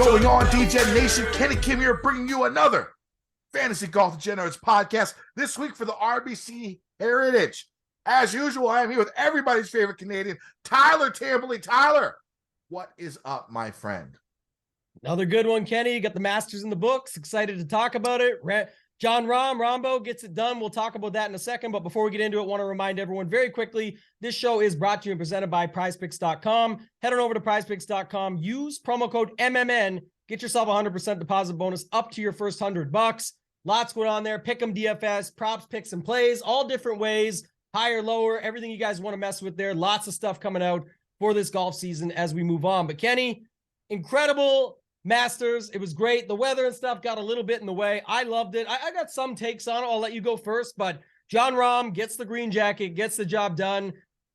going on, DGen Nation? Kenny Kim here, bringing you another Fantasy Golf Degenerates podcast this week for the RBC Heritage. As usual, I am here with everybody's favorite Canadian, Tyler Tamboline. Tyler, what is up, my friend? Another good one, Kenny. You got the Masters in the books. Excited to talk about it. John Rombo gets it done. We'll talk about that in a second. But before we get into it, I want to remind everyone very quickly, this show is brought to you and presented by prizepicks.com. Head on over to prizepicks.com. Use promo code MMN. Get yourself a 100% deposit bonus up to your first $100. Lots going on there. Pick 'em DFS, props, picks, and plays, all different ways, higher, lower, everything you guys want to mess with there. Lots of stuff coming out for this golf season as we move on. But Kenny, incredible Masters. It was great. The weather and stuff got a little bit in the way. I loved it. I got some takes on it. I'll let you go first, but Jon Rahm gets the green jacket, gets the job done.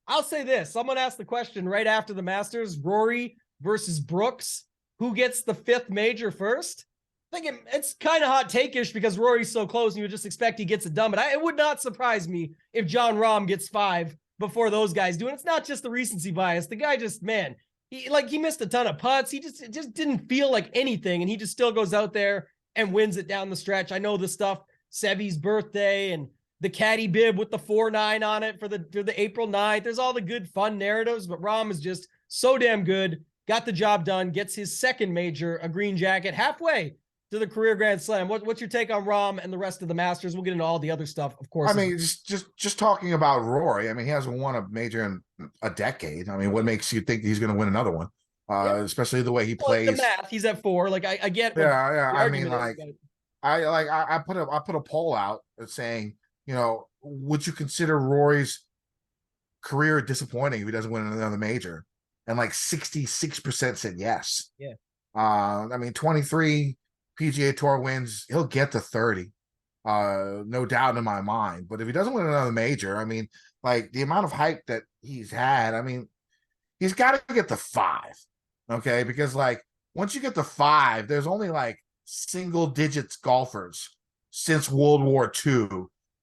I'll say this. Someone asked the question right after the Masters, Rory versus Brooks, who gets the fifth major first? I think it's kind of hot take-ish because Rory's so close and you would just expect he gets it done, but it would not surprise me if Jon Rahm gets five before those guys do. And it's not just the recency bias. The guy just, man, he missed a ton of putts. It just didn't feel like anything. And he just still goes out there and wins it down the stretch. I know the stuff, Sevy's birthday and the caddy bib with the 4-9 on it for the April 9th. There's all the good fun narratives, but Rahm is just so damn good. Got the job done, gets his second major, a green jacket, halfway to the career Grand Slam. What's your take on Rahm and the rest of the Masters? We'll get into all the other stuff, of course. I mean, just talking about Rory. I mean, he hasn't won a major in a decade. I mean, what makes you think he's going to win another one? Especially the way he plays. The math, he's at 4. Like I get. Yeah. I mean, I put a poll out saying, you know, would you consider Rory's career disappointing if he doesn't win another major? And like 66% said yes. Yeah. I mean, 23 PGA Tour wins, he'll get to 30. No doubt in my mind. But if he doesn't win another major, I mean, like the amount of hype that he's had, I mean, he's got to get to 5. Okay. Because like once you get to 5, there's only like single digits golfers since World War II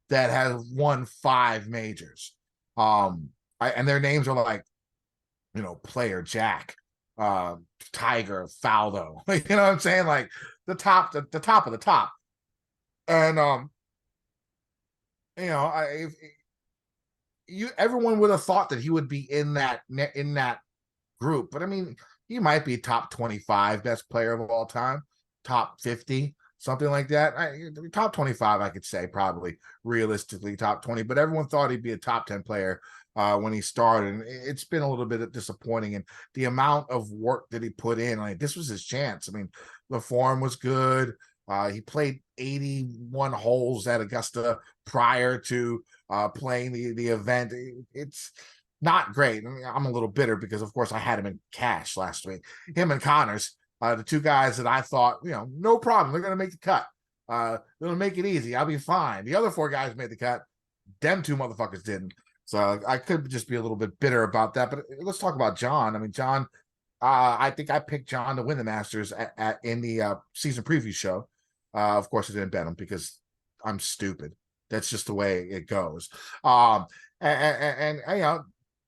that have won 5 majors. And their names are like, you know, Player Jack, Tiger, Faldo. You know what I'm saying? Like the top of the top. And you know, everyone would have thought that he would be in that group, but I mean, he might be top 25 best player of all time, top 50, something like that. Top 25, I could say probably realistically top 20, but everyone thought he'd be a top 10 player when he started. And it's been a little bit disappointing, and the amount of work that he put in, like this was his chance. I mean, the form was good. He played 81 holes at Augusta prior to playing the event. It's not great. I mean, I'm a little bitter because, of course, I had him in cash last week. Him and Connors, the two guys that I thought, you know, no problem. They're going to make the cut. They're going to make it easy. I'll be fine. The other 4 guys made the cut. Them 2 motherfuckers didn't. So I could just be a little bit bitter about that. But let's talk about John. I mean, John, I think I picked John to win the Masters in the season preview show. Of course, I didn't bet him because I'm stupid. That's just the way it goes. And you know,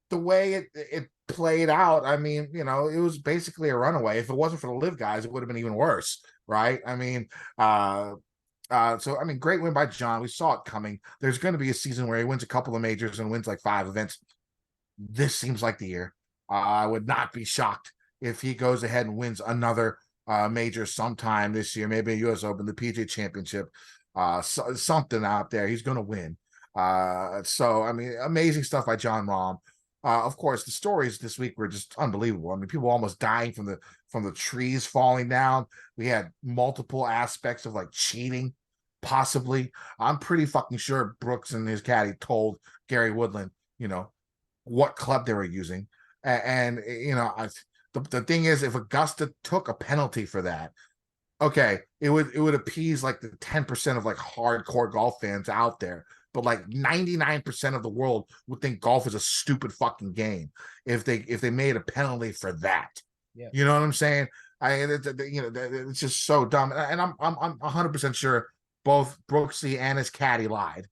the way it played out, I mean, you know, it was basically a runaway. If it wasn't for the live guys, it would have been even worse, right? I mean, so I mean, great win by John. We saw it coming. There's going to be a season where he wins a couple of majors and wins like 5 events. This seems like the year. I would not be shocked if he goes ahead and wins another major sometime this year, maybe a U.S. Open, the PGA Championship, something out there. He's going to win. So I mean, amazing stuff by Jon Rahm. Of course, the stories this week were just unbelievable. I mean, people almost dying from the trees falling down. We had multiple aspects of like cheating, possibly. I'm pretty fucking sure Brooks and his caddy told Gary Woodland, you know, what club they were using, and you know, the thing is, if Augusta took a penalty for that, okay, it would appease like the 10% of like hardcore golf fans out there. But like 99% of the world would think golf is a stupid fucking game if they made a penalty for that. Yeah. You know what I'm saying? You know, it's just so dumb. And I'm 100% sure both Brooksy and his caddy lied.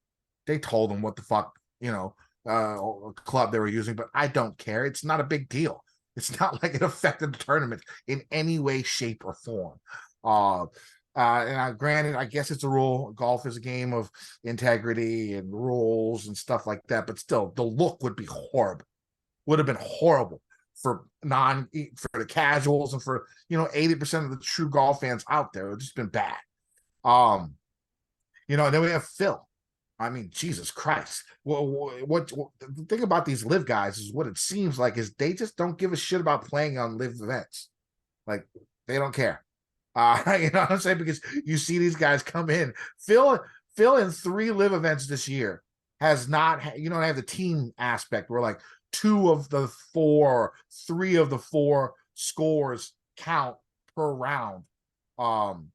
They told him what the fuck, you know, club they were using, but I don't care. It's not a big deal. It's not like it affected the tournament in any way, shape, or form. Granted, I guess it's a rule. Golf is a game of integrity and rules and stuff like that. But still, the look would be horrible. Would have been horrible for the casuals and for 80% of the true golf fans out there. It would just been bad. And then we have Phil. I mean, Jesus Christ. What the thing about these live guys is what it seems like is they just don't give a shit about playing on live events. Like, they don't care. You know what I'm saying? Because you see these guys come in. Phil in 3 live events this year has not, you don't have the team aspect where like 3 of the 4 scores count per round. 3 of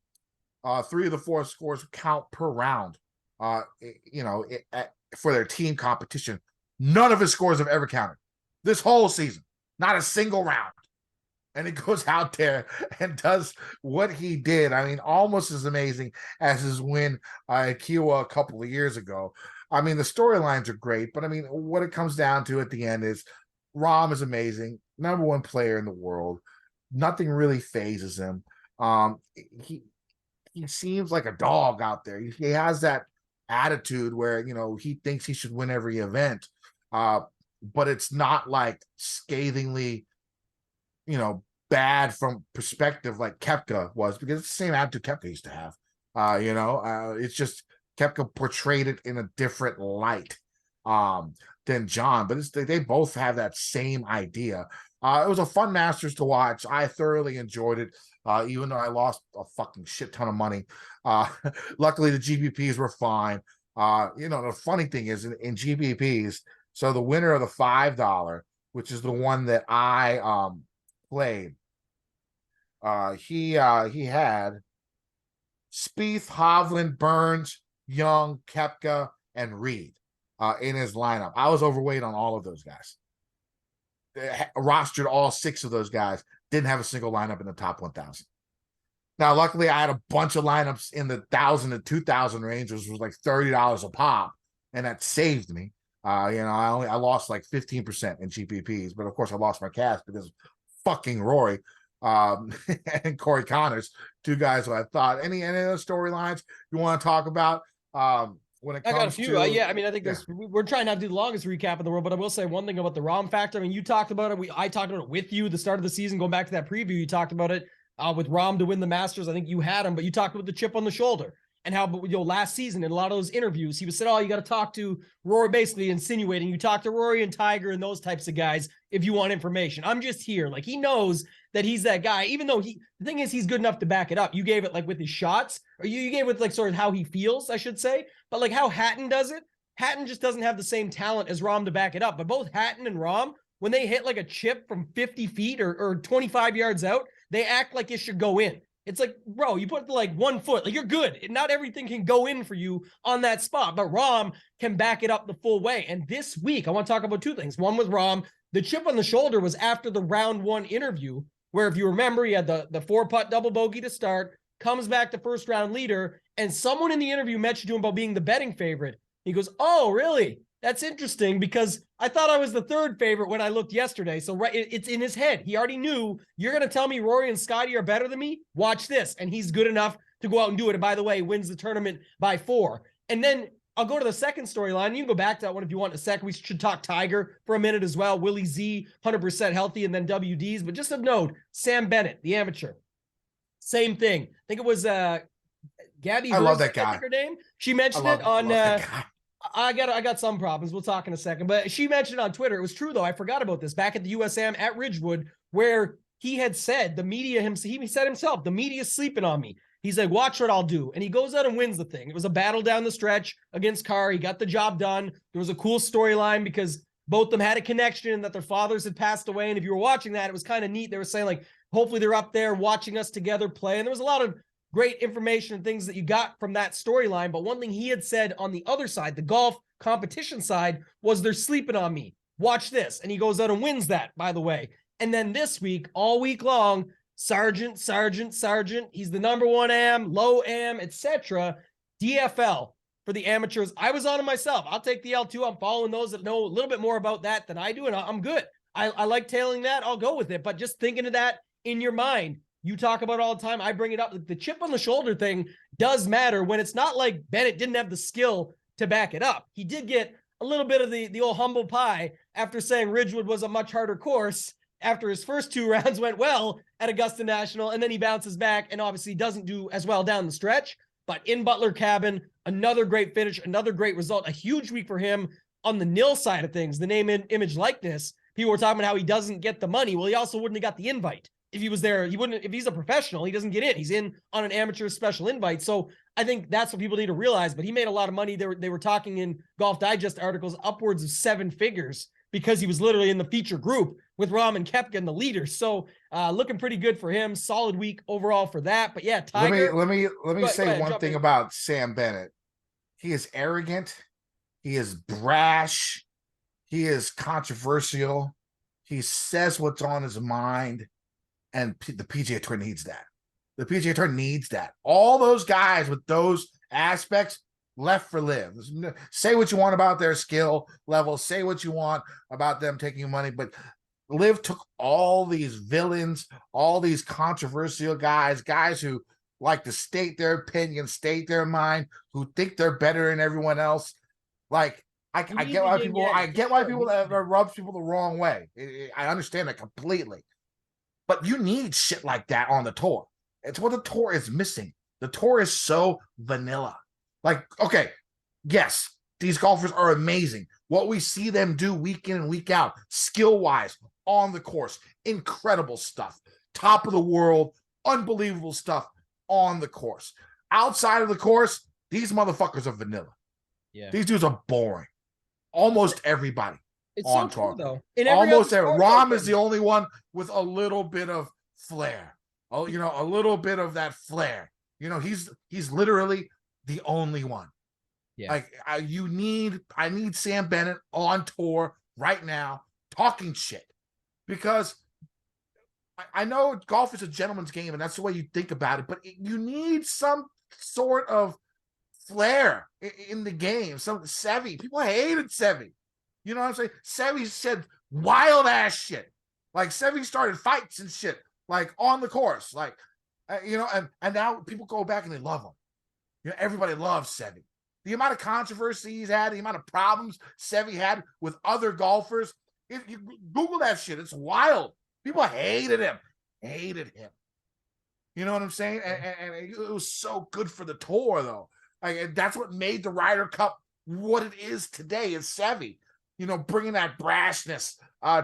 the 4 scores count per round. For their team competition. None of his scores have ever counted this whole season. Not a single round. And he goes out there and does what he did. I mean, almost as amazing as his win at Kiowa a couple of years ago. I mean, the storylines are great, but I mean, what it comes down to at the end is Rahm is amazing, number 1 player in the world. Nothing really phases him. He seems like a dog out there. He has that attitude where, he thinks he should win every event. But it's not like scathingly, bad from perspective like Koepka was, because it's the same attitude Koepka used to have. It's just Koepka portrayed it in a different light than John, but they both have that same idea. It was a fun Masters to watch. I thoroughly enjoyed it, even though I lost a fucking shit ton of money. Luckily, the GPPs were fine. The funny thing is in GPPs, so the winner of the $5, which is the one that I played, he had Spieth, Hovland, Burns, Young, Koepka, and Reed in his lineup. I was overweight on all of those guys. Rostered all 6 of those guys. Didn't have a single lineup in the top 1,000. Now, luckily, I had a bunch of lineups in the 1,000 to 2,000 range, which was like $30 a pop, and that saved me. I lost like 15% in GPPs, but of course, I lost my cash because fucking Rory and Corey Connors, 2 guys who I thought. Any other storylines you want to talk about? When it comes I got a few. To, I mean, I think we're trying not to do the longest recap in the world, but I will say one thing about the Rahm factor. I mean, you talked about it. I talked about it with you the start of the season, going back to that preview. You talked about it with Rahm to win the Masters. I think you had him, but you talked about the chip on the shoulder and how, last season in a lot of those interviews, he was said, you got to talk to Rory, basically insinuating you talk to Rory and Tiger and those types of guys if you want information. I'm just here. Like, he knows that he's that guy, even though the thing is, he's good enough to back it up. You gave it like with his shots, or you gave it like sort of how he feels, I should say. But like how Hatton does it, Hatton just doesn't have the same talent as Rahm to back it up. But both Hatton and Rahm, when they hit like a chip from 50 feet or 25 yards out, they act like it should go in. It's like, bro, you put like 1 foot, like you're good. Not everything can go in for you on that spot, but Rahm can back it up the full way. And this week, I want to talk about 2 things. One was Rahm. The chip on the shoulder was after the round 1 interview, where if you remember, he had the 4-putt double bogey to start, comes back to first round leader, and someone in the interview mentioned to him about being the betting favorite. He goes, oh, really? That's interesting, because I thought I was the 3rd favorite when I looked yesterday. So it's in his head. He already knew, you're going to tell me Rory and Scotty are better than me? Watch this. And he's good enough to go out and do it. And by the way, wins the tournament by 4. And then I'll go to the second storyline. You can go back to that one if you want in a second. We should talk Tiger for a minute as well. Willie Z, 100% healthy, and then WDs. But just of note, Sam Bennett, the amateur. Same thing. I think it was Gabby. I love that guy. I think her name. She mentioned it on. I got some problems. We'll talk in a second. But she mentioned it on Twitter. It was true, though. I forgot about this. Back at the USM at Ridgewood, where he had said, the media, he said himself, the media's sleeping on me. He's like, watch what I'll do. And he goes out and wins the thing. It was a battle down the stretch against Carr. He got the job done. There was a cool storyline because both of them had a connection and that their fathers had passed away. And if you were watching that, it was kind of neat. They were saying, like, hopefully they're up there watching us together play. And there was a lot of great information and things that you got from that storyline. But one thing he had said on the other side, the golf competition side, was they're sleeping on me. Watch this. And he goes out and wins that, by the way. And then this week, all week long, Sergeant. He's the number 1 am, low am, etc. DFL for the amateurs. I was on it myself. I'll take the L2. I'm following those that know a little bit more about that than I do, and I'm good. I like tailing that. I'll go with it. But just thinking of that in your mind, you talk about it all the time. I bring it up. The chip on the shoulder thing does matter when it's not like Bennett didn't have the skill to back it up. He did get a little bit of the old humble pie after saying Ridgewood was a much harder course after his first 2 rounds went well at Augusta National, and then he bounces back and obviously doesn't do as well down the stretch. But in Butler Cabin, another great finish, another great result, a huge week for him on the nil side of things, the name, image, likeness. People were talking about how he doesn't get the money. Well, he also wouldn't have got the invite. If he was there, he wouldn't. If he's a professional, he doesn't get in. He's in on an amateur special invite. So I think that's what people need to realize. But he made a lot of money. They were talking in Golf Digest articles upwards of 7 figures because he was literally in the feature group with Rahm and Koepka and the leaders. So looking pretty good for him. Solid week overall for that. But yeah, Tiger. Let me say one thing about Sam Bennett. He is arrogant. He is brash. He is controversial. He says what's on his mind. And the PGA Tour needs that. The PGA Tour needs that. All those guys with those aspects left for live. Say what you want about their skill level. Say what you want about them taking money. But Liv took all these villains, all these controversial guys who like to state their opinion, state their mind, who think they're better than everyone else. Like, I get why people that rubs people the wrong way. I understand that completely. But you need shit like that on the tour. It's what the tour is missing. The tour is so vanilla. Like, okay, yes, these golfers are amazing. What we see them do week in and week out, skill-wise, on the course, incredible stuff. Top of the world, unbelievable stuff on the course. Outside of the course, these motherfuckers are vanilla. Yeah. These dudes are boring. Almost everybody. It's on so tour, though. Almost every Rahm is the only one with a little bit of flair. Oh, a little bit of that flair. He's literally the only one. Yeah. Like I need Sam Bennett on tour right now talking shit, because I know golf is a gentleman's game and that's the way you think about it, but you need some sort of flair in the game. Some Seve. People hated Seve. You know what I'm saying? Seve said wild ass shit. Like Seve started fights and shit, like on the course, like and now people go back and they love him. Everybody loves Seve. The amount of controversy he's had, the amount of problems Seve had with other golfers. If you Google that shit, it's wild. People hated him. You know what I'm saying? And it was so good for the tour, though. Like that's what made the Ryder Cup what it is today. Is Seve. Bringing that brashness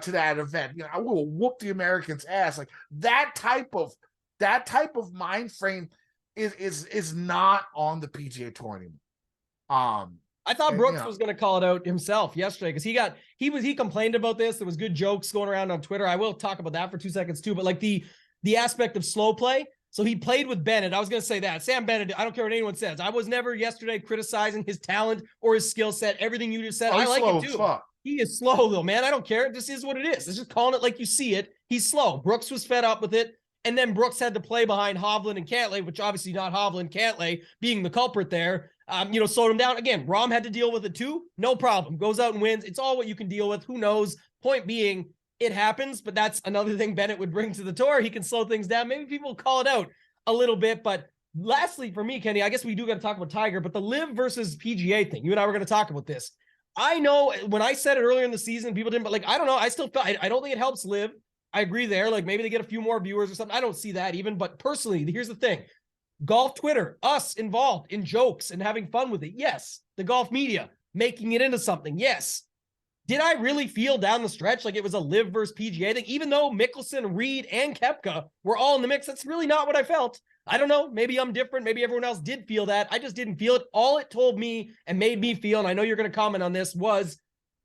to that event. I will whoop the Americans' ass. Like that type of mind frame is not on the PGA Tour anymore. I thought Brooks was going to call it out himself yesterday because he complained about this. There was good jokes going around on Twitter. I will talk about that for 2 seconds too. But like the aspect of slow play. So he played with Bennett. I was going to say that. Sam Bennett, I don't care what anyone says. I was never yesterday criticizing his talent or his skill set. Everything you just said, I like it too. Fuck. He is slow though, man. I don't care. This is what it is. It's just calling it like you see it. He's slow. Brooks was fed up with it. And then Brooks had to play behind Hovland and Cantlay, which obviously not Hovland, Cantlay being the culprit there, slowed him down. Again, Rahm had to deal with it too. No problem. Goes out and wins. It's all what you can deal with. Who knows? Point being, it happens, but that's another thing Bennett would bring to the tour. He can slow things down. Maybe people call it out a little bit, but lastly for me, Kenny, I guess we do got to talk about Tiger, but the Live versus PGA thing, you and I were going to talk about this. I know when I said it earlier in the season, people didn't, but like, I don't know. I still felt, I don't think it helps Live. I agree there. Like maybe they get a few more viewers or something. I don't see that even, but personally, here's the thing. Golf Twitter, us involved in jokes and having fun with it. Yes. The golf media making it into something. Yes. Did I really feel down the stretch like it was a Live versus PGA thing? Even though Mickelson, Reed, and Koepka were all in the mix, that's really not what I felt. I don't know. Maybe I'm different. Maybe everyone else did feel that. I just didn't feel it. All it told me and made me feel, and I know you're going to comment on this, was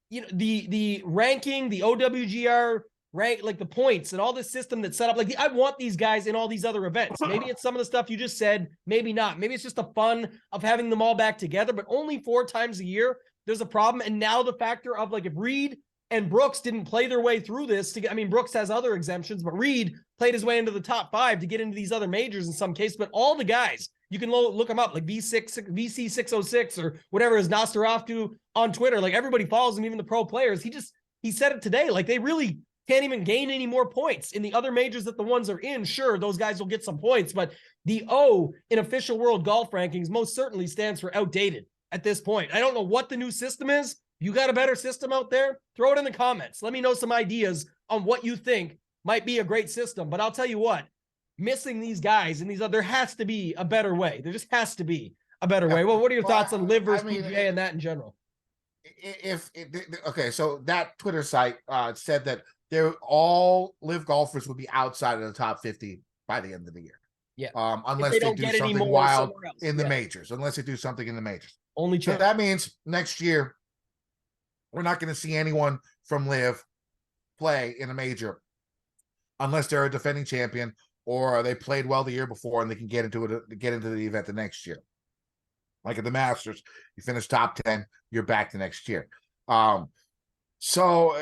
the ranking, the OWGR rank, like the points and all this system that's set up. Like I want these guys in all these other events. Maybe it's some of the stuff you just said. Maybe not. Maybe it's just the fun of having them all back together, but only 4 times a year. There's a problem. And now the factor of like if Reed and Brooks didn't play their way through this to get, Brooks has other exemptions, but Reed played his way into the top 5 to get into these other majors in some cases. But all the guys, you can look them up, like VC 606 or whatever is Nastarovku on Twitter. Like everybody follows him, even the pro players. He said it today. Like they really can't even gain any more points in the other majors that the ones are in. Sure, those guys will get some points, but the O in official world golf rankings most certainly stands for outdated at this point. I don't know what the new system is. You got a better system out there? Throw it in the comments. Let me know some ideas on what you think might be a great system. But I'll tell you what, missing these guys and there has to be a better way. There just has to be a better way. Well, what are your thoughts on Live versus PGA and that in general? Okay, so that Twitter site said that all Live golfers would be outside of the top 50 by the end of the year. Yeah. Unless they do something wild in the majors. Unless they do something in the majors. Only chance. So that means next year we're not going to see anyone from Live play in a major unless they're a defending champion or they played well the year before and they can get into the event the next year. Like at the Masters, you finish top 10, you're back the next year. So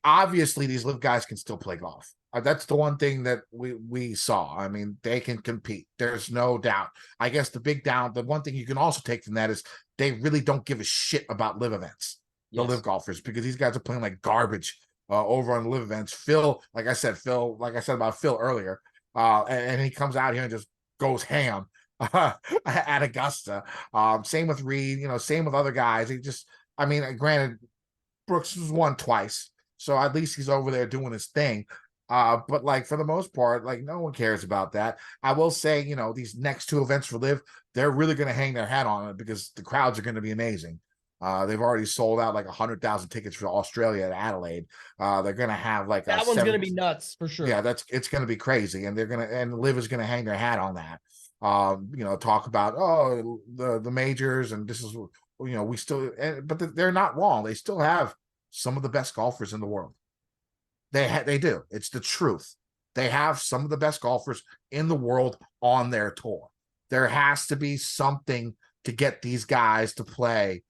obviously these Live guys can still play golf. That's the one thing that we saw. I mean, they can compete. There's no doubt. I guess the one thing you can also take from that is they really don't give a shit about Live events, the Live golfers, because these guys are playing like garbage over on the Live events. Phil, like I said about Phil earlier, and he comes out here and just goes ham at Augusta. Same with Reed, same with other guys. Granted, Brooks was won twice, so at least he's over there doing his thing. But like for the most part, like no one cares about that. I will say, these next two events for Live, they're really going to hang their hat on it because the crowds are going to be amazing. They've already sold out like 100,000 tickets for Australia at Adelaide. They're going to have like that one's going to be nuts for sure. Yeah, it's going to be crazy, and Live is going to hang their hat on that. Talk about the majors, and this is we still, but they're not wrong. They still have some of the best golfers in the world. They do. It's the truth. They have some of the best golfers in the world on their tour. There has to be something to get these guys to play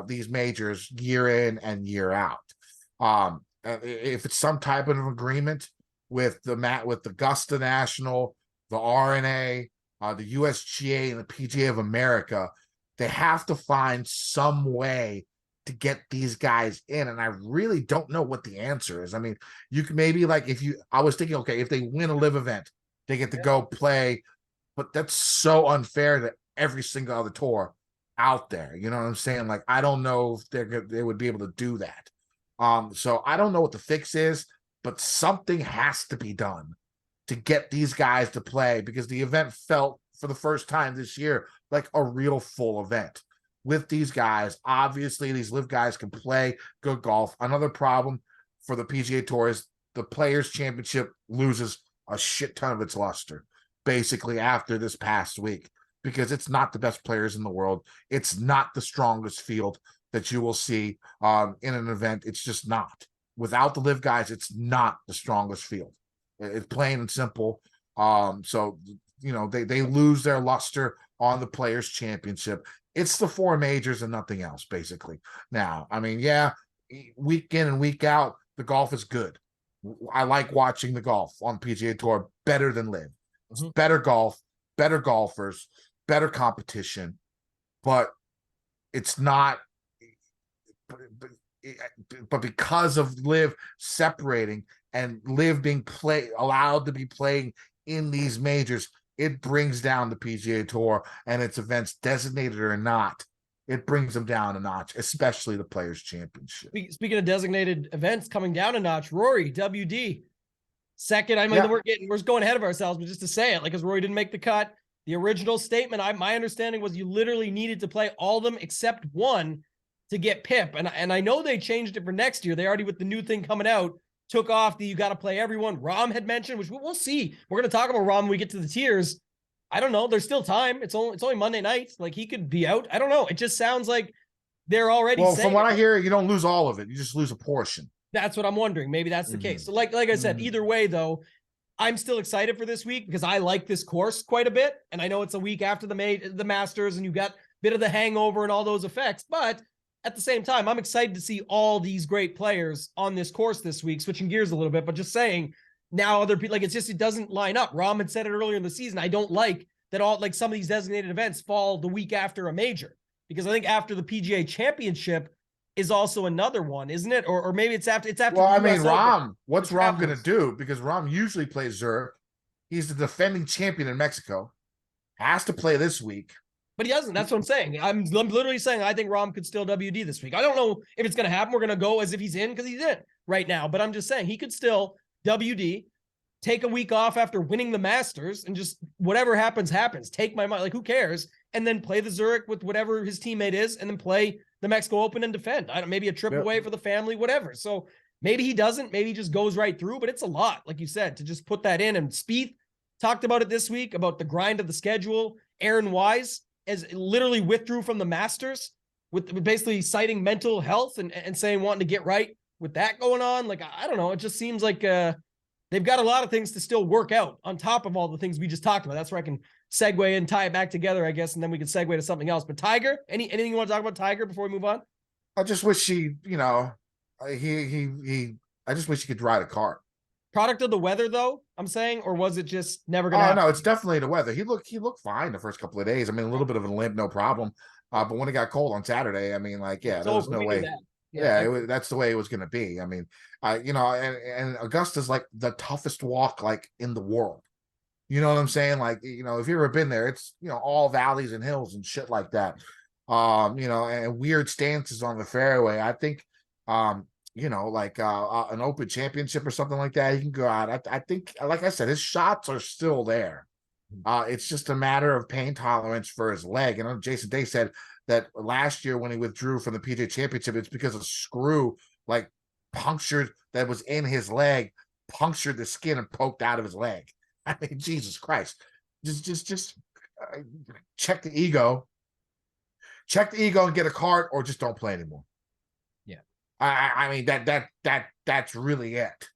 these majors year in and year out. If it's some type of agreement with the Augusta National, the RNA, the USGA, and the PGA of America, they have to find some way to get these guys in. And I really don't know what the answer is. I mean, you can maybe I was thinking, okay, if they win a Live event, they get to go play, but that's so unfair to every single other tour out there. You know what I'm saying? Like, I don't know if they would be able to do that. So I don't know what the fix is, but something has to be done to get these guys to play, because the event felt for the first time this year like a real full event with these guys. Obviously, these Live guys can play good golf. Another problem for the PGA Tour is the Players Championship loses a shit ton of its luster basically after this past week, because it's not the best players in the world. It's not the strongest field that you will see in an event. It's just not. Without the Live guys, it's not the strongest field. It's plain and simple. So they lose their luster on the Players Championship. It's the four majors and nothing else, basically. Now, I mean, yeah, week in and week out, the golf is good. I like watching the golf on PGA Tour better than Live. It's better golf, better golfers, better competition, but it's not. But because of Live separating and Live being allowed to be playing in these majors, it brings down the PGA Tour and its events, designated or not. It brings them down a notch, especially the Players Championship. Speaking of designated events coming down a notch, Rory, WD, second. I mean, we're going ahead of ourselves, but just to say it, because Rory didn't make the cut. The original statement, my understanding was you literally needed to play all of them except one to get PIP. And I know they changed it for next year. They already, with the new thing coming out, took off the you got to play everyone. Rom had mentioned, which we'll see. We're going to talk about Rom when we get to the tiers. I don't know. There's still time. It's only Monday night. Like, he could be out. I don't know. It just sounds like they're already saying, from what I hear, you don't lose all of it. You just lose a portion. That's what I'm wondering. Maybe that's the case. So like I said, either way, though, I'm still excited for this week because I like this course quite a bit. And I know it's a week after the Masters and you got a bit of the hangover and all those effects. But at the same time, I'm excited to see all these great players on this course this week, switching gears a little bit, but just saying now other people, like, it doesn't line up. Rom had said it earlier in the season. I don't like that some of these designated events fall the week after a major, because I think after the PGA Championship, is also another one, isn't it? Or maybe it's after Well, the I mean, US Open. Rahm, what's The Rahm going to Travelers. do? Because Rahm usually plays Zurich. He's the defending champion in Mexico. Has to play this week. But he doesn't. That's what I'm saying. I'm literally saying I think Rahm could still WD this week. I don't know if it's going to happen. We're going to go as if he's in because he's in right now. But I'm just saying he could still WD, take a week off after winning the Masters, and just whatever happens, happens. Take my money. Like, who cares? And then play the Zurich with whatever his teammate is, and then play the Mexico Open and defend. I don't, maybe a trip away for the family, whatever. So maybe he doesn't. Maybe he just goes right through. But it's a lot, like you said, to just put that in. And Spieth talked about it this week about the grind of the schedule. Aaron Wise as literally withdrew from the Masters with basically citing mental health and saying wanting to get right with that going on. Like, I don't know. It just seems like they've got a lot of things to still work out on top of all the things we just talked about. That's where I can segue and tie it back together, I guess, and then we can segue to something else. But Tiger, anything you want to talk about Tiger before we move on? I just wish he, I just wish he could ride a car. Product of the weather, though, I'm saying, or was it just never going to happen? No, it's definitely the weather. He looked fine the first couple of days. I mean, a little bit of a limp, no problem. But when it got cold on Saturday, I mean, like, yeah, there was no way. That's the way it was going to be. I mean, and Augusta's like the toughest walk like in the world. You know what I'm saying? Like, if you've ever been there, it's all valleys and hills and shit like that. And weird stances on the fairway. I think, like an Open Championship or something like that, he can go out. I think, like I said, his shots are still there. It's just a matter of pain tolerance for his leg. And Jason Day said that last year when he withdrew from the PGA Championship, it's because a screw like punctured that was in his leg, punctured the skin and poked out of his leg. I mean, Jesus Christ! Just check the ego and get a card, or just don't play anymore. Yeah, I mean that's really it.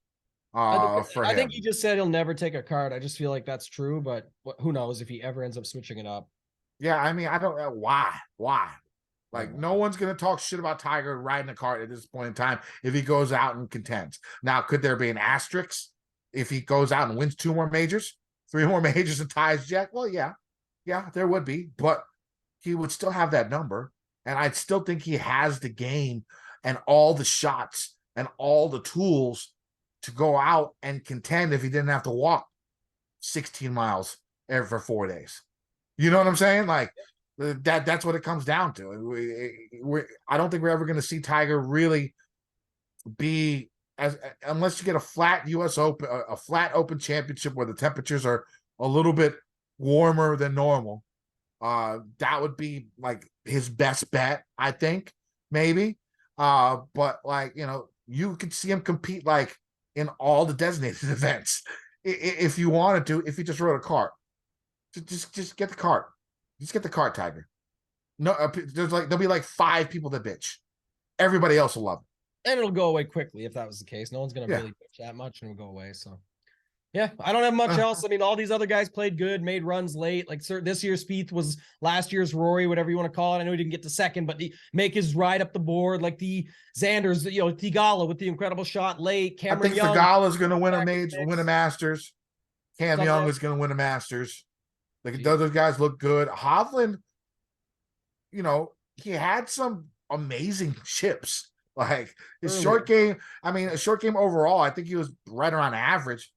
I him. think he just said he'll never take a card. I just feel like that's true, but who knows if he ever ends up switching it up. Yeah, I mean, I don't know why. Like, no one's going to talk shit about Tiger riding a cart at this point in time if he goes out and contends. Now, could there be an asterisk if he goes out and wins 2 more majors, 3 more majors and ties Jack? Well, yeah, there would be, but he would still have that number. And I'd still think he has the game and all the shots and all the tools to go out and contend if he didn't have to walk 16 miles for 4 days. You know what I'm saying? Like, that's what it comes down to. I don't think we're ever going to see Tiger really be unless you get a flat US Open, a flat Open Championship where the temperatures are a little bit warmer than normal. That would be like his best bet, I think, maybe. But like, you could see him compete like in all the designated events if you wanted to, if you just rode a cart. Just get the cart. Just get the cart, Tiger. No, there'll be like 5 people that bitch. Everybody else will love it. And it'll go away quickly if that was the case. No one's going to really bitch that much and it'll go away. So, yeah, I don't have much else. I mean, all these other guys played good, made runs late. Like, this year's Spieth was last year's Rory, whatever you want to call it. I know he didn't get to second, but make his ride up the board. Like the Xanders, Theegala with the incredible shot late. Cameron Young. Theegala's going to win a Masters. Cam Young is going to win a Masters. Like, those guys look good. Hovland, he had some amazing chips. Like, his short game, a short game overall, I think he was right around average.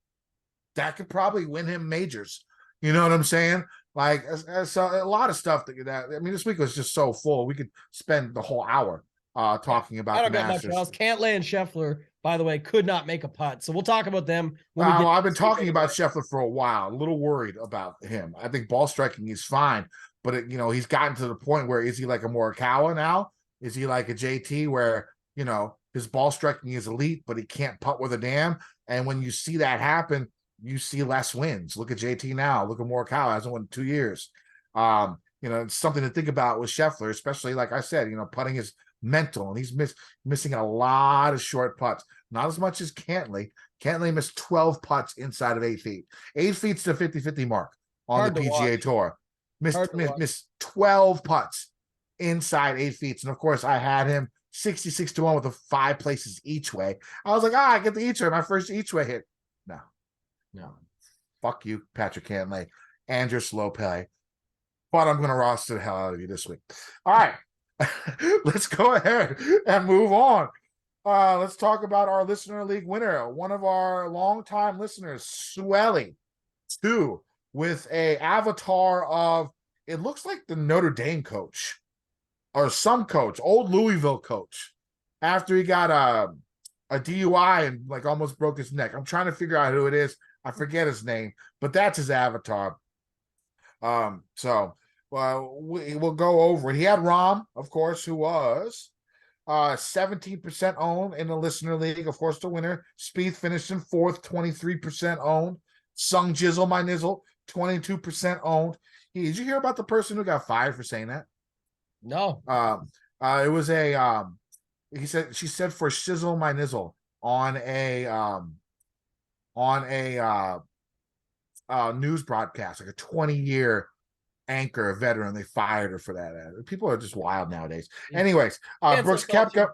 That could probably win him majors. You know what I'm saying? Like, so a lot of stuff this week was just so full. We could spend the whole hour talking about I don't the got Masters. much else. Cantlay and Scheffler, by the way, could not make a putt. So we'll talk about them. I've been talking about Scheffler for a while. A little worried about him. I think ball striking is fine, but he's gotten to the point where, is he like a Morikawa now? Is he like a JT where his ball striking is elite, but he can't putt with a damn? And when you see that happen, you see less wins. Look at JT now. Look at Morikawa, hasn't won 2 years. It's something to think about with Scheffler, especially like I said, putting is mental, and he's missing a lot of short putts. Not as much as Cantlay. Cantlay missed 12 putts inside of 8 feet. 8 feet's the 50-50 mark on the PGA Tour. Missed 12 putts inside 8 feet. And of course, I had him 66-1 with the 5 places each way. I was like, I get the each way. My first each way hit. No. Fuck you, Patrick Cantlay, and your slow play. But I'm going to roster the hell out of you this week. All right. let's go ahead and move on. Let's talk about our listener league winner, one of our longtime listeners, Sueli 2, with a avatar of, it looks like the Notre Dame coach or some coach, old Louisville coach, after he got a DUI and like almost broke his neck. I'm trying to figure out who it is. I forget his name, but that's his avatar. So we'll go over it. He had Rom, of course, who was 17% owned in the listener league. Of course, the winner. Spieth finished in 4th, 23% owned. Sung Jizzle, my nizzle, 22% owned. Did you hear about the person who got fired for saying that? No. It was a she said for shizzle my nizzle on a news broadcast, like a 20-year anchor, a veteran. They fired her for that. People are just wild nowadays. Anyways, Brooks Koepka,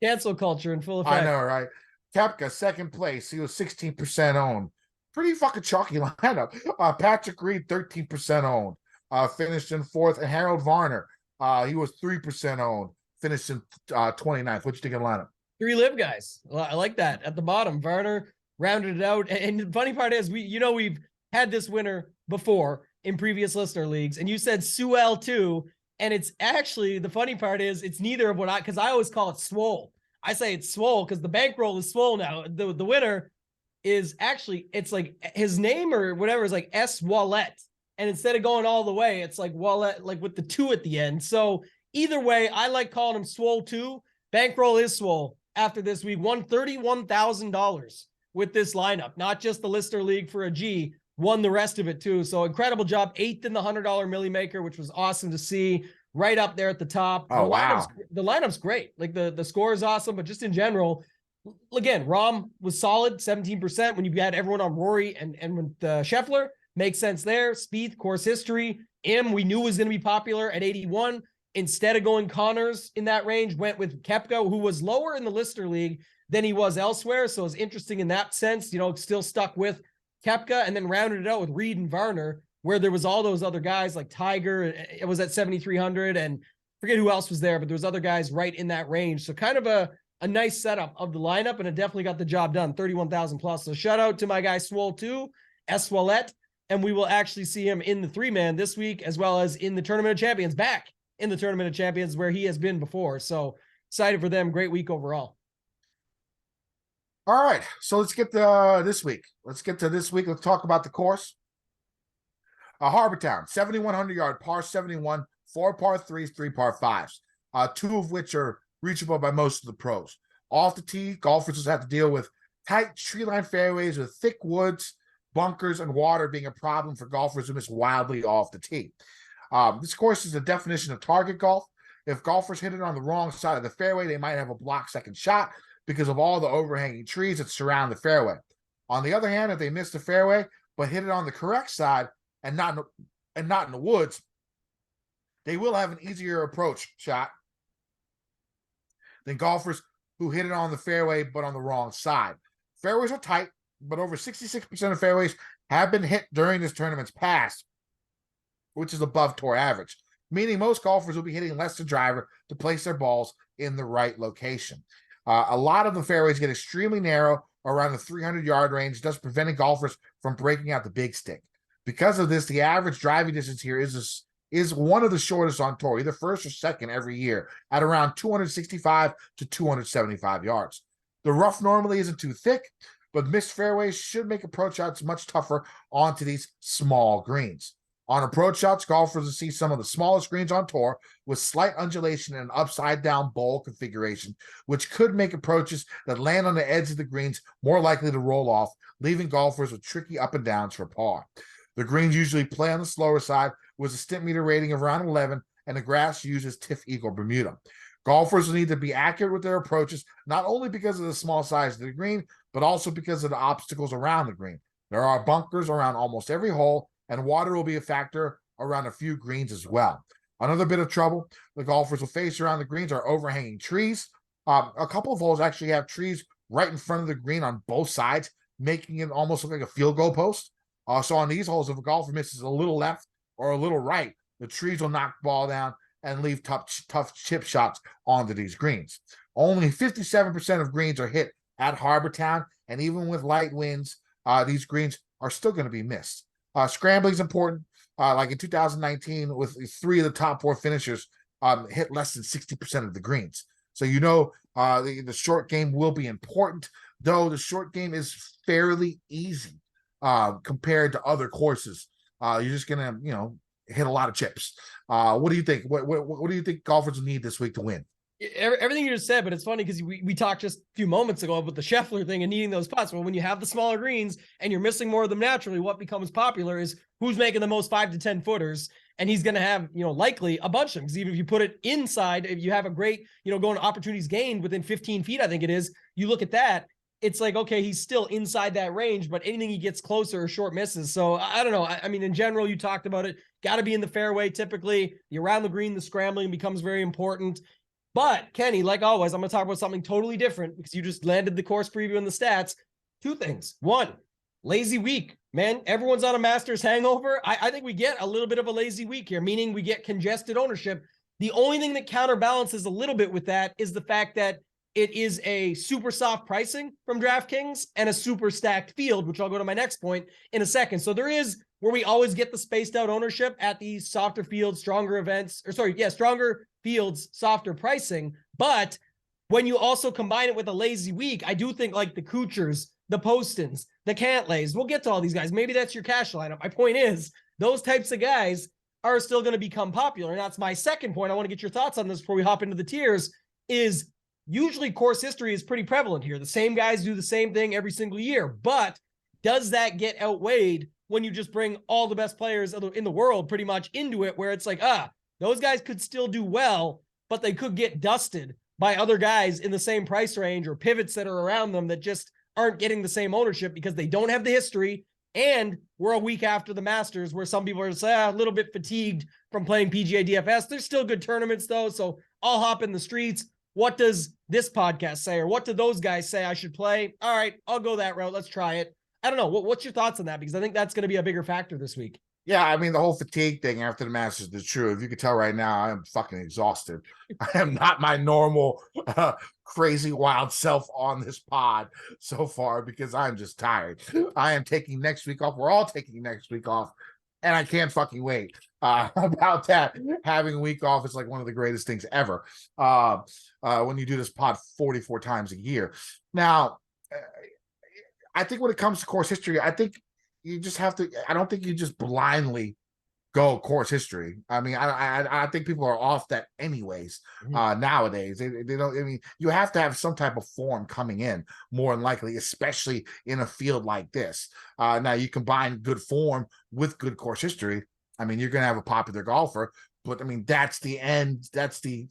cancel culture in full effect. I know, right? Koepka, second place. He was 16% owned. Pretty fucking chalky lineup. Patrick Reed, 13% owned. Finished in 4th. And Harold Varner, he was 3% owned. Finished in 29th. What you think of the lineup? 3 live guys. I like that. At the bottom, Varner rounded it out. And the funny part is, we've had this winner before in previous listener leagues, and you said Suel 2, and it's actually, the funny part is, it's neither of what because I always call it swole. I say it's swole because the bankroll is swole now. The winner is actually, it's like his name or whatever is like S Wallet, and instead of going all the way, it's like Wallet, like with the 2 at the end. So either way, I like calling him Swole 2. Bankroll is swole after this week. Won $31,000 with this lineup, not just the listener league for a G, won the rest of it too. So incredible job. 8th in the $100 Millie Maker, which was awesome to see. Right up there at the top. Oh, wow. The lineup's great. Like the score is awesome, but just in general, again, Rom was solid, 17% when you had everyone on Rory and with Scheffler. Makes sense there. Spieth, course history. We knew was going to be popular at 81. Instead of going Connors in that range, went with Koepka, who was lower in the listener league than he was elsewhere. So it's interesting in that sense, still stuck with Koepka, and then rounded it out with Reed and Varner, where there was all those other guys like Tiger. It was at 7,300, and forget who else was there, but there was other guys right in that range. So kind of a nice setup of the lineup, and it definitely got the job done. 31,000 plus. So shout out to my guy Swole 2, S Wallet, and we will actually see him in the 3-man this week, as well as in the Tournament of Champions, back in the Tournament of Champions where he has been before. So excited for them. Great week overall. All right, so let's get to this week. Let's talk about the course. Harbour Town, 7,100-yard par 71, 4 par 3s, 3 par 5s, 2 of which are reachable by most of the pros. Off the tee, golfers just have to deal with tight tree-lined fairways with thick woods, bunkers, and water being a problem for golfers who miss wildly off the tee. This course is the definition of target golf. If golfers hit it on the wrong side of the fairway, they might have a blocked second shot because of all the overhanging trees that surround the fairway. On the other hand, if they miss the fairway but hit it on the correct side and not in the woods, they will have an easier approach shot than golfers who hit it on the fairway but on the wrong side. Fairways are tight, but over 66% of fairways have been hit during this tournament's past, which is above tour average, meaning most golfers will be hitting less than driver to place their balls in the right location. A lot of the fairways get extremely narrow around the 300-yard range, thus preventing golfers from breaking out the big stick. Because of this, the average driving distance here is one of the shortest on tour, either first or second every year, at around 265 to 275 yards. The rough normally isn't too thick, but missed fairways should make approach shots much tougher onto these small greens. On approach shots, golfers will see some of the smallest greens on tour with slight undulation and an upside-down bowl configuration, which could make approaches that land on the edge of the greens more likely to roll off, leaving golfers with tricky up and downs for par. The greens usually play on the slower side with a stint meter rating of around 11, and the grass uses TIF Eagle Bermuda. Golfers will need to be accurate with their approaches, not only because of the small size of the green, but also because of the obstacles around the green. There are bunkers around almost every hole, and water will be a factor around a few greens as well. Another bit of trouble the golfers will face around the greens are overhanging trees. A couple of holes actually have trees right in front of the green on both sides, making it almost look like a field goal post. So on these holes, if a golfer misses a little left or a little right, the trees will knock the ball down, and leave tough chip shots onto these greens. Only 57% of greens are hit at Harbour Town, and even with light winds, these greens are still going to be missed. Scrambling is important. Like in 2019, with 3 of the top 4 finishers hit less than 60% of the greens. So the short game will be important, though the short game is fairly easy compared to other courses. You're just gonna hit a lot of chips. What do you think? What do you think golfers need this week to win? Everything you just said, but it's funny because we talked just a few moments ago about the Scheffler thing and needing those putts. Well, when you have the smaller greens and you're missing more of them naturally, what becomes popular is who's making the most 5 to 10 footers. And he's going to have, likely a bunch of them. Because even if you put it inside, if you have a great, going to opportunities gained within 15 feet, I think it is, you look at that, it's like, okay, he's still inside that range, but anything he gets closer or short misses. So I don't know. I mean, in general, you talked about it, got to be in the fairway. Typically, the around the green, the scrambling becomes very important. But Kenny, like always, I'm going to talk about something totally different because you just landed the course preview and the stats. 2 things. 1, lazy week, man. Everyone's on a Masters hangover. I think we get a little bit of a lazy week here, meaning we get congested ownership. The only thing that counterbalances a little bit with that is the fact that it is a super soft pricing from DraftKings and a super stacked field, which I'll go to my next point in a second. So there is where we always get the spaced out ownership at these softer fields, stronger fields, softer pricing. But when you also combine it with a lazy week, I do think like the Kuchers, the Postons, the Cantlays, we'll get to all these guys. Maybe that's your cash lineup. My point is those types of guys are still going to become popular. And that's my second point. I want to get your thoughts on this before we hop into the tiers is usually course history is pretty prevalent here. The same guys do the same thing every single year, but does that get outweighed when you just bring all the best players in the world pretty much into it, where it's like, those guys could still do well, but they could get dusted by other guys in the same price range or pivots that are around them that just aren't getting the same ownership because they don't have the history. And we're a week after the Masters where some people are just a little bit fatigued from playing PGA DFS. There's still good tournaments though. So I'll hop in the streets. What does this podcast say? Or what do those guys say I should play? All right, I'll go that route. Let's try it. I don't know. What's your thoughts on that? Because I think that's going to be a bigger factor this week. Yeah, I mean, the whole fatigue thing after the Masters is true. If you could tell right now, I am fucking exhausted. I am not my normal crazy wild self on this pod so far because I'm just tired. I am taking next week off. We're all taking next week off, and I can't fucking wait about that. Having a week off is like one of the greatest things ever when you do this pod 44 times a year. Now, I think when it comes to course history, I think you just have to, I don't think you just blindly go course history. I mean, I think people are off that anyways nowadays. They don't, I mean, you have to have some type of form coming in more than likely, especially in a field like this. Now you combine good form with good course history. I mean, you're going to have a popular golfer, but I mean, that's the end. That's the,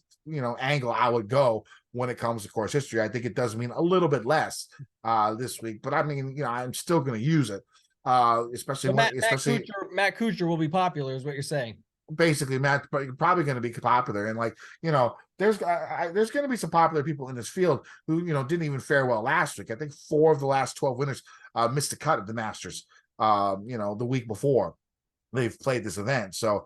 angle I would go when it comes to course history. I think it does mean a little bit less this week, but I mean, I'm still going to use it. Especially so Matt Kuchar will be popular is what you're saying. Basically, Matt, but you're probably going to be popular, and there's going to be some popular people in this field who didn't even fare well last week. I think 4 of the last 12 winners missed a cut at the Masters the week before they've played this event. So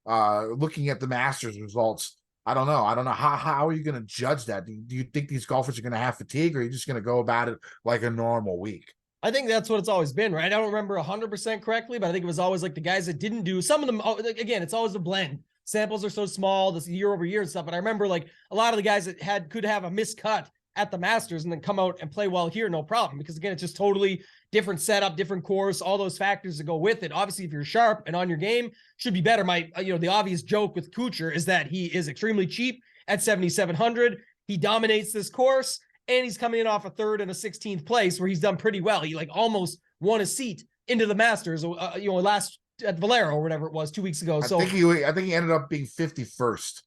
looking at the Masters results, I don't know how are you going to judge that? Do you think these golfers are going to have fatigue, or are you just going to go about it like a normal week? I think that's what it's always been, right? I don't remember 100% correctly, but I think it was always like the guys that didn't do some of them. Again, it's always a blend. Samples are so small, this year over year and stuff. But I remember like a lot of the guys that could have a miscut at the Masters and then come out and play well here, no problem. Because again, it's just totally different setup, different course, all those factors that go with it. Obviously, if you're sharp and on your game, should be better. The obvious joke with Kuchar is that he is extremely cheap at 7,700. He dominates this course. And he's coming in off a 3rd and a 16th place where he's done pretty well. He almost won a seat into the Masters, last at Valero or whatever it was 2 weeks ago. So I think he ended up being 51st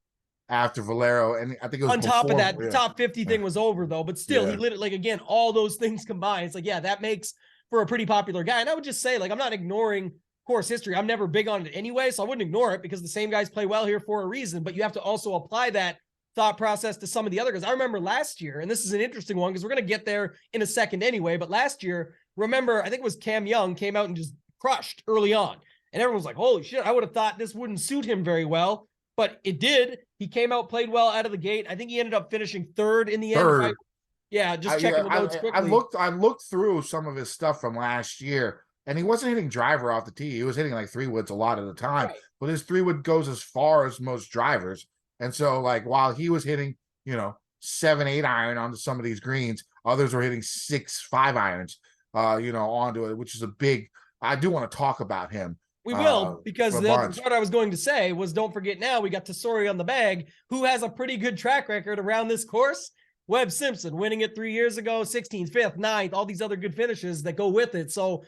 after Valero, and I think it was on top of that, the top 50 thing was over though. But still, he lit it again. All those things combined, it's that makes for a pretty popular guy. And I would just say, I'm not ignoring course history. I'm never big on it anyway, so I wouldn't ignore it because the same guys play well here for a reason. But you have to also apply that thought process to some of the other guys. I remember last year, and this is an interesting one because we're going to get there in a second anyway, but last year, remember, I think it was Cam Young came out and just crushed early on. And everyone was like, holy shit, I would have thought this wouldn't suit him very well. but it did. He came out, played well out of the gate. I think he ended up finishing third in the end. Third. Yeah, just checking the notes quickly. I looked through some of his stuff from last year, and he wasn't hitting driver off the tee. He was hitting like 3-woods a lot of the time, but his 3-wood goes as far as most drivers. And so, like, while he was hitting, 7-8 iron onto some of these greens, others were hitting 6-5 irons, onto it, which is a big. I do want to talk about him. We will, because the other part I was going to say was, don't forget now we got Tesori on the bag, who has a pretty good track record around this course. Webb Simpson winning it 3 years ago, 16th, 5th, 9th, all these other good finishes that go with it. So,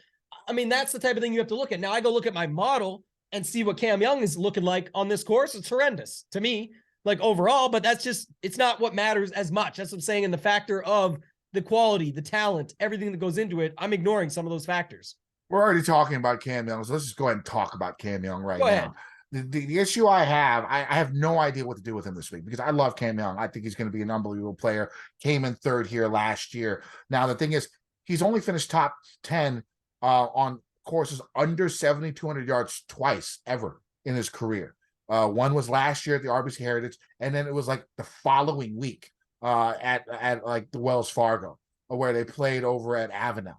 I mean, that's the type of thing you have to look at. Now, I go look at my model and see what Cam Young is looking like on this course. It's horrendous to me, like overall, but that's just, it's not what matters as much. That's what I'm saying. In the factor of the quality, the talent, everything that goes into it, I'm ignoring some of those factors. We're already talking about Cam Young, so let's just go ahead and talk about Cam Young right now. The issue I have no idea what to do with him this week, because I love Cam Young. I think he's going to be an unbelievable player. Came in third here last year. Now, the thing is, he's only finished top 10 on courses under 7,200 yards twice ever in his career. One was last year at the RBC Heritage, and then it was like the following week at like the Wells Fargo, where they played over at Avenel.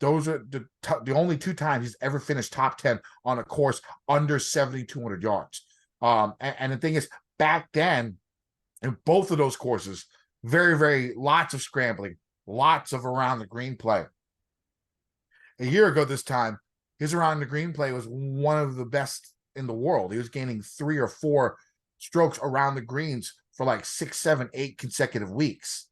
Those are the only 2 times he's ever finished top 10 on a course under 7,200 yards. And the thing is, back then, in both of those courses, very, very lots of scrambling, lots of around the green play. A year ago this time, his around the green play was one of the best in the world. He was gaining 3 or 4 strokes around the greens for like 6, 7, 8 consecutive weeks.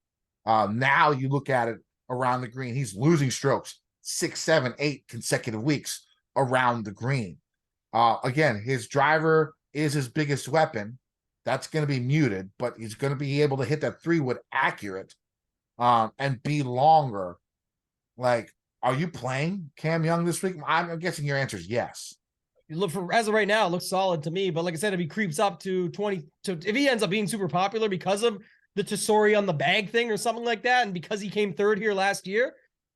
Now you look at it around the green, he's losing strokes 6, 7, 8 consecutive weeks around the green. Again, his driver is his biggest weapon. That's going to be muted, but he's going to be able to hit that 3-wood accurate and be longer. Like, are you playing Cam Young this week? I'm guessing your answer is yes. You look for, as of right now, it looks solid to me. But like I said, if he creeps up to 20, if he ends up being super popular because of the Tesori on the bag thing or something like that, and because he came third here last year,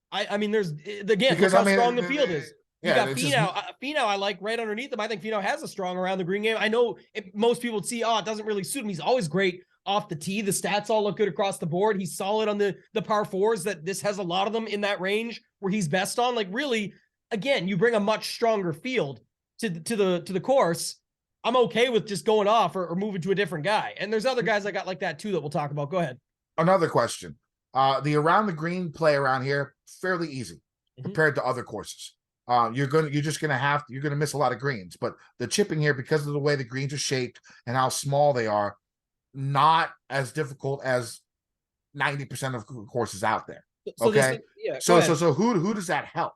I mean, there's, again, look how strong the field is. You got Finau. Finau, I like right underneath him. I think Finau has a strong around the green game. I know most people would see, it doesn't really suit him. He's always great off the tee. The stats all look good across the board. He's solid on the par fours. That this has a lot of them in that range where he's best on. Like, really, again, you bring a much stronger field to the course. I'm okay with just going off or moving to a different guy. And there's other guys I got like that too that we'll talk about. Go ahead. Another question. The around the green play around here, fairly easy compared to other courses. You're going to miss a lot of greens, but the chipping here, because of the way the greens are shaped and how small they are, not as difficult as 90% of courses out there. So okay. So who does that help?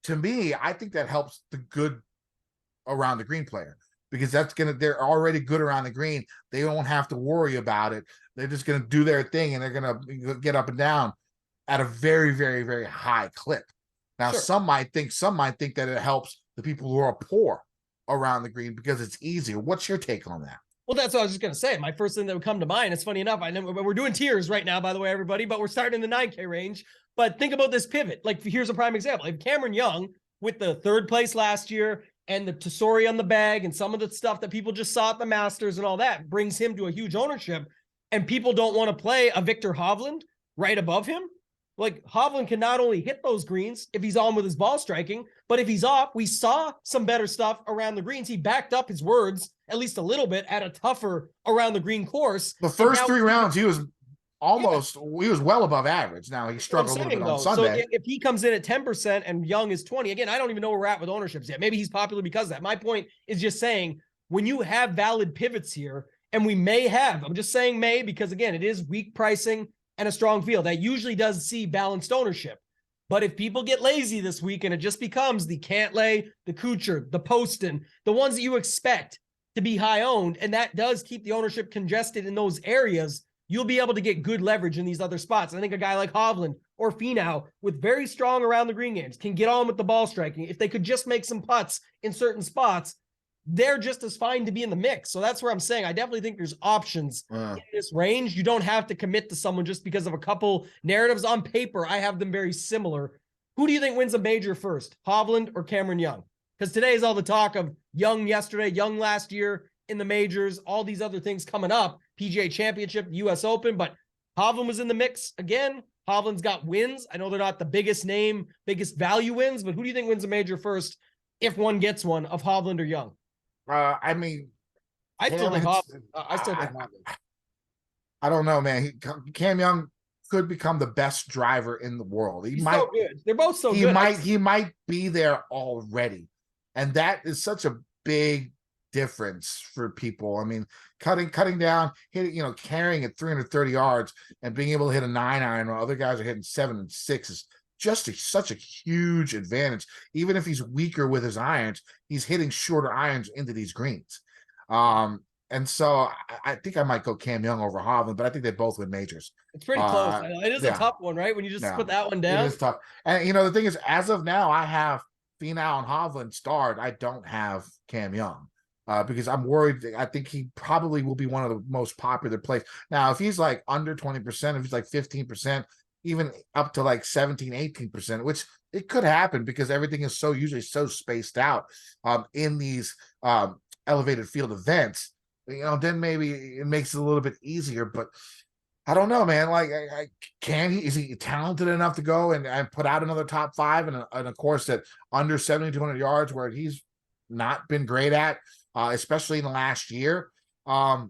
To me, I think that helps the good around the green player, because they're already good around the green. They don't have to worry about it. They're just going to do their thing, and they're going to get up and down at a very, very, very high clip. Now, some might think that it helps the people who are poor around the green because it's easier. What's your take on that? Well, that's what I was just going to say. My first thing that would come to mind, it's funny enough, I know we're doing tiers right now, by the way, everybody, but we're starting in the 9K range. But think about this pivot. Like, here's a prime example. If Cameron Young, with the third place last year and the Tesori on the bag and some of the stuff that people just saw at the Masters and all that, brings him to a huge ownership, and people don't want to play a Victor Hovland right above him. Like, Hovland can not only hit those greens if he's on with his ball striking, but if he's off, we saw some better stuff around the greens. He backed up his words at least a little bit at a tougher around the green course. The first 3 rounds, he was he was well above average. Now he struggled a little bit on Sunday. So if he comes in at 10% and Young is 20, again, I don't even know where we're at with ownerships yet. Maybe he's popular because of that. My point is just saying, when you have valid pivots here, and we may have, I'm just saying may, because again, it is weak pricing and a strong field that usually does see balanced ownership. But if people get lazy this week and it just becomes the Cantlay, the Kuchar, the Poston, the ones that you expect to be high owned, and that does keep the ownership congested in those areas, you'll be able to get good leverage in these other spots. I think a guy like Hovland or Finau with very strong around the green games can get on with the ball striking. If they could just make some putts in certain spots, they're just as fine to be in the mix. So that's where I'm saying I definitely think there's options in this range. You don't have to commit to someone just because of a couple narratives. On paper, I have them very similar. Who do you think wins a major first, Hovland or Cameron Young? Because today is all the talk of Young yesterday, Young last year. in the majors, all these other things coming up, PGA Championship, US Open, but Hovland was in the mix again. Hovland's got wins. I know they're not the biggest name, biggest value wins, but who do you think wins a major first if one gets one, of Hovland or Young? I mean, I still think Hovland. I don't know, man. Cam Young could become the best driver in the world. He's so good. They're both so good. He might be there already. And that is such a big difference for people. I mean, cutting down, hitting, carrying at 330 yards and being able to hit a 9-iron while other guys are hitting 7 and 6 is just such a huge advantage. Even if he's weaker with his irons, he's hitting shorter irons into these greens. And so I think I might go Cam Young over Hovland, but I think they both win majors. It's pretty close. It is a tough one, right? When you just put that one down. It is tough. And, the thing is, as of now, I have Finau and Hovland starred. I don't have Cam Young because I'm worried. I think he probably will be one of the most popular plays. Now, if he's like under 20%, if he's like 15%, even up to like 17, 18%, which it could happen because everything is usually so spaced out in these elevated field events. Then maybe it makes it a little bit easier, but I don't know, man. Like, is he talented enough to go and put out another top 5 in a course that under 7,200 yards where he's not been great at, especially in the last year? I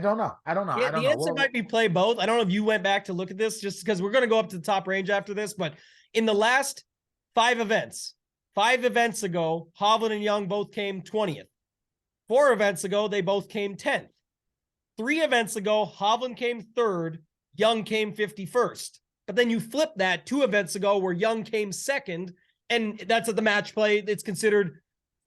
don't know. Yeah, the answer might be play both. I don't know if you went back to look at this just because we're going to go up to the top range after this, but in the last 5 events ago, Hovland and Young both came 20th. 4 events ago, they both came 10th. 3 events ago, Hovland came 3rd, Young came 51st. But then you flip that 2 events ago where Young came 2nd, and that's at the match play. It's considered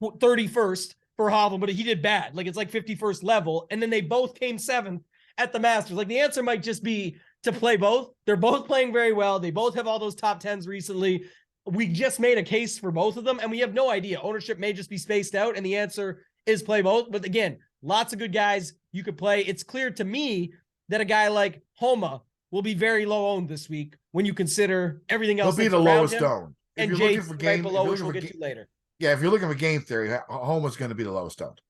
31st for Hovland, but he did bad. Like, it's like 51st level. And then they both came 7th at the Masters. Like, the answer might just be to play both. They're both playing very well. They both have all those top 10s recently. We just made a case for both of them, and we have no idea. Ownership may just be spaced out, and the answer is play both. But again, lots of good guys you could play. It's clear to me that a guy like Homa will be very low owned this week when you consider everything else. He'll be the lowest owned. And Jay's right below, which we'll get to later. Yeah, if you're looking for game theory, Homa's going to be the lowest owned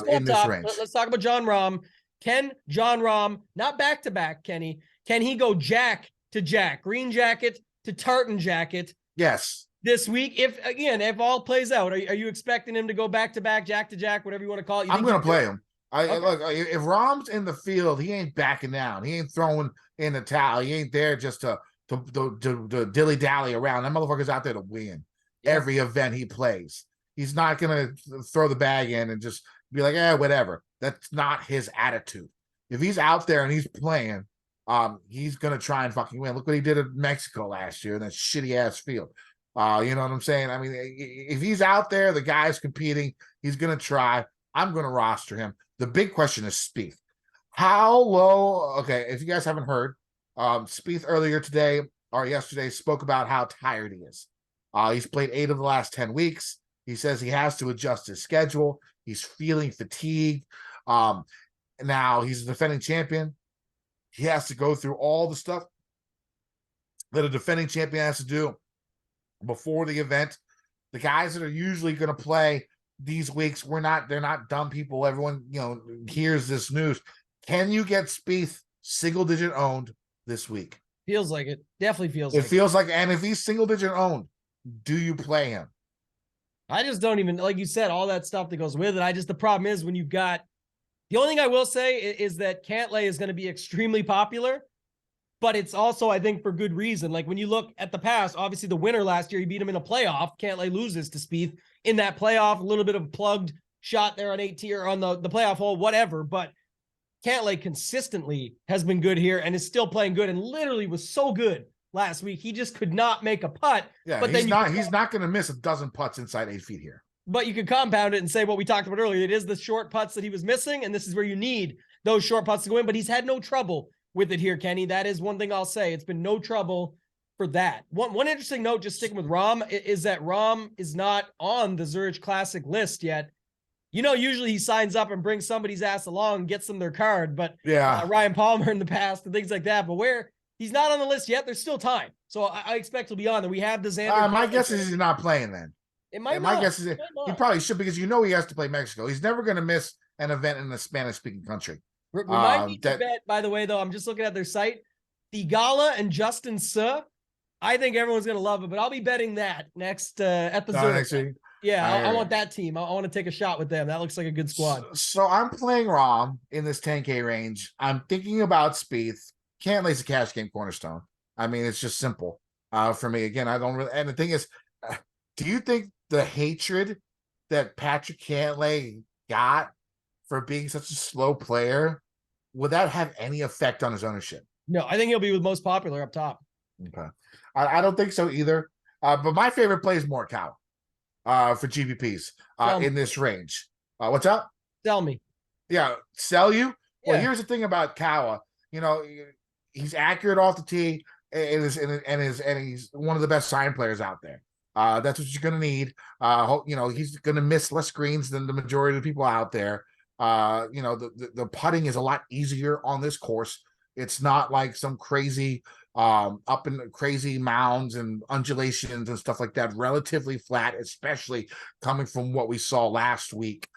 in this range. Let's talk about Jon Rahm. Can Jon Rahm, not back-to-back, Kenny, can he go jack to jack, green jacket to tartan jacket? Yes. This week, if all plays out, are you expecting him to go back-to-back, jack to jack, whatever you want to call it? I'm going to play him. Look, if Rahm's in the field, he ain't backing down. He ain't throwing in the towel. He ain't there just to dilly-dally around. That motherfucker's out there to win every event he plays. He's not going to throw the bag in and just be like, whatever. That's not his attitude. If he's out there and he's playing, he's going to try and fucking win. Look what he did in Mexico last year in that shitty-ass field. You know what I'm saying? I mean, if he's out there, the guy's competing, he's going to try. I'm going to roster him. The big question is Spieth. How low? Okay, if you guys haven't heard, Spieth earlier today or yesterday spoke about how tired he is. He's played 8 of the last 10 weeks. He says he has to adjust his schedule. He's feeling fatigued. Now he's a defending champion. He has to go through all the stuff that a defending champion has to do before the event. The guys that are usually going to play these weeks, they're not dumb people. Everyone, hears this news. Can you get Spieth single digit owned this week? Feels like it. Definitely feels like it. It feels like, and if he's single digit owned, do you play him? I just don't even, like you said, all that stuff that goes with it. The problem is when you've got, the only thing I will say is that Cantlay is going to be extremely popular, but it's also, I think, for good reason. Like when you look at the past, obviously the winner last year, he beat him in a playoff. Cantlay loses to Spieth in that playoff, a little bit of a plugged shot there on 18 or on the playoff hole, whatever. But Cantlay consistently has been good here and is still playing good and literally was so good last week. He just could not make a putt. Yeah, but he's not going to miss a dozen putts inside 8 feet here. But you could compound it and say what we talked about earlier. It is the short putts that he was missing, and this is where you need those short putts to go in. But he's had no trouble with it here, Kenny. That is one thing I'll say. It's been no trouble for that. One interesting note, just sticking with Rahm, is that Rahm is not on the Zurich Classic list yet. Usually he signs up and brings somebody's ass along and gets them their card. But Ryan Palmer in the past and things like that. But where he's not on the list yet, there's still time. So I expect he'll be on there. We have the Xander. My guess is he's not playing then. It might My not. guess is It might he not. probably should, because you know he has to play Mexico. He's never going to miss an event in a Spanish-speaking country. Remind me to That bet, by the way, though, I'm just looking at their site. Thigala and Justin Suh. I think everyone's going to love it, but I'll be betting that next at the Zurich. next week. Yeah, I want that team. I want to take a shot with them. That looks like a good squad. So I'm playing Rom in this 10K range. I'm thinking about Spieth. Cantlay's a cash game cornerstone. I mean, it's just simple for me. Again, I don't really. And the thing is, do you think the hatred that Patrick Cantlay got for being such a slow player, would that have any effect on his ownership? No, I think he'll be with most popular up top. Okay. I don't think so either. But my favorite play is Morikawa for GPPs in this range. What's up? Sell me. Yeah, sell you? Yeah. Well, here's the thing about Kawa. You know, he's accurate off the tee, and he's one of the best sign players out there. That's what you're going to need. You know, he's going to miss less greens than the majority of the people out there. You know, the putting is a lot easier on this course. It's not like some crazy up in crazy mounds and undulations and stuff like that. Relatively flat, especially coming from what we saw last week.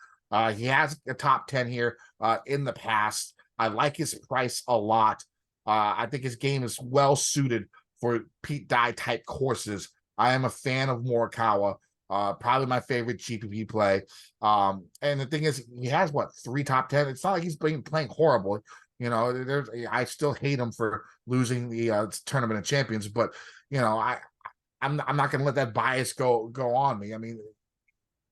He has a top 10 here in the past. I like his price a lot. I think his game is well suited for Pete Dye type courses. I am a fan of Morikawa. Probably my favorite GPP play. And the thing is, he has 3 top 10. It's not like he's playing horrible. You know, I still hate him for losing the Tournament of Champions, but you know, I'm not going to let that bias go on me. I mean,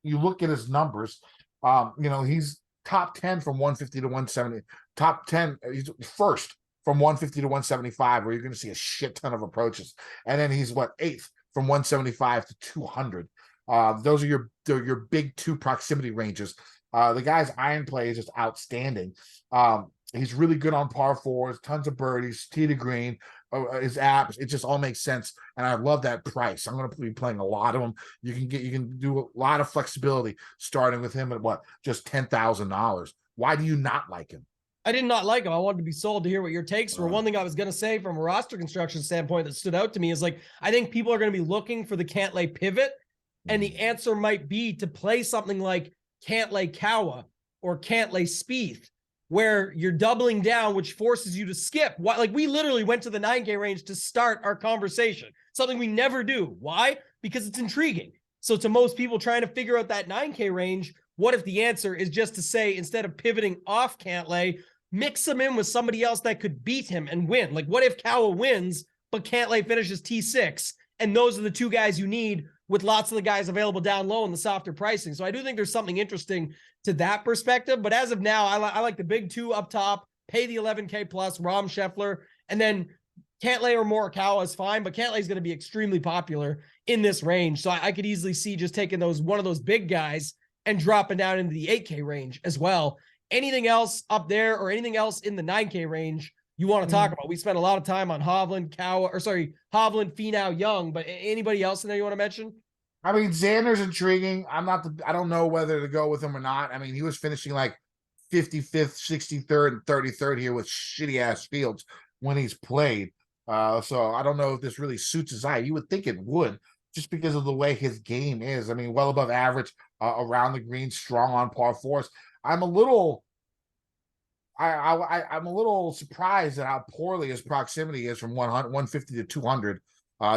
you look at his numbers. You know, he's top 10 from 150 to 170. Top 10, he's first from 150 to 175, where you're going to see a shit ton of approaches, and then he's 8th from 175 to 200. Those are your big 2 proximity ranges. The guy's iron play is just outstanding. He's really good on par 4s, tons of birdies, tee to green, his apps. It just all makes sense, and I love that price. I'm going to be playing a lot of them. You can do a lot of flexibility starting with him at just $10,000. Why do you not like him? I did not like him. I wanted to be sold to hear what your takes were. One thing I was going to say from a roster construction standpoint that stood out to me is I think people are going to be looking for the Cantlay pivot, and the answer might be to play something like Cantlay Kawa or Cantlay Spieth, where you're doubling down, which forces you to skip. We literally went to the 9K range to start our conversation, something we never do. Why? Because it's intriguing. So to most people trying to figure out that 9K range, what if the answer is just to say, instead of pivoting off Cantlay, mix him in with somebody else that could beat him and win? What if Kawa wins, but Cantlay finishes T6? And those are the 2 guys you need, with lots of the guys available down low in the softer pricing. So I do think there's something interesting to that perspective. But as of now, I like the big 2 up top, pay the 11K plus, Rom Scheffler, and then Cantlay or Morikawa is fine, but Cantlay is going to be extremely popular in this range. So I could easily see just taking one of those big guys and dropping down into the 8K range as well. Anything else up there or anything else in the 9K range you want to talk about? We spent a lot of time on Hovland, Hovland, Finau, Young, but anybody else in there you want to mention? I mean, Xander's intriguing. I don't know whether to go with him or not. I mean, he was finishing 55th, 63rd, and 33rd here with shitty ass fields when he's played. So I don't know if this really suits his eye. You would think it would, just because of the way his game is. I mean, well above average around the green, strong on par 4s. I'm a little surprised at how poorly his proximity is from 150 to 200.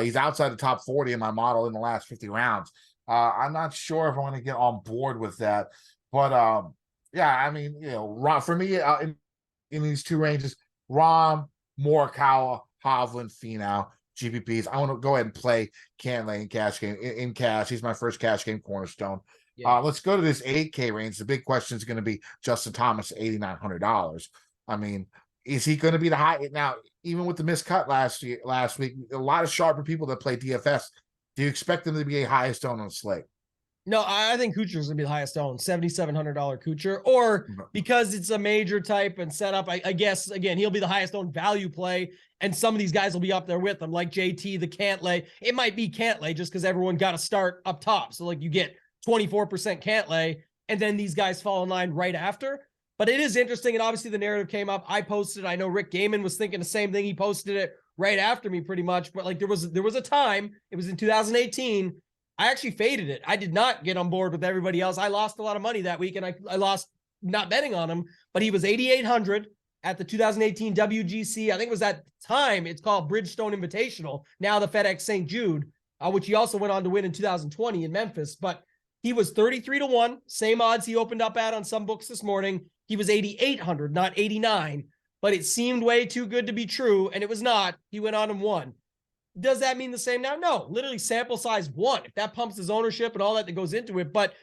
He's outside the top 40 in my model in the last 50 rounds. I'm not sure if I want to get on board with that, but yeah, I mean, you know, for me in these 2 ranges, Rom, Morikawa, Hovland, Finau, GPPs. I want to go ahead and play Cantlay in cash game. In cash, he's my first cash game cornerstone. Yeah. Let's go to this 8K range. The big question is going to be Justin Thomas, $8,900. I mean, is he going to be the high now? Even with the miscut last week, a lot of sharper people that play DFS. Do you expect him to be a highest owned on the slate? No, I think Kuchar's gonna be the highest owned, $7,700 Kuchar, or because it's a major type and setup. I guess again he'll be the highest owned value play, and some of these guys will be up there with them, like JT, the Cantlay. It might be Cantlay just because everyone got to start up top, so you get 24% Cantlay, and then these guys fall in line right after. But it is interesting, and obviously the narrative came up. I posted it. I know Rick Gaiman was thinking the same thing. He posted it right after me, pretty much. But there was a time. It was in 2018. I actually faded it. I did not get on board with everybody else. I lost a lot of money that week, and I lost not betting on him, but he was 8,800 at the 2018 WGC. I think it was at the time, it's called Bridgestone Invitational, now the FedEx St. Jude, which he also went on to win in 2020 in Memphis. But he was 33-1, same odds he opened up at on some books this morning. He was 8,800, not 89, but it seemed way too good to be true, and it was not. He went on and won. Does that mean the same now? No, literally sample size 1. If that pumps his ownership and all that goes into it, but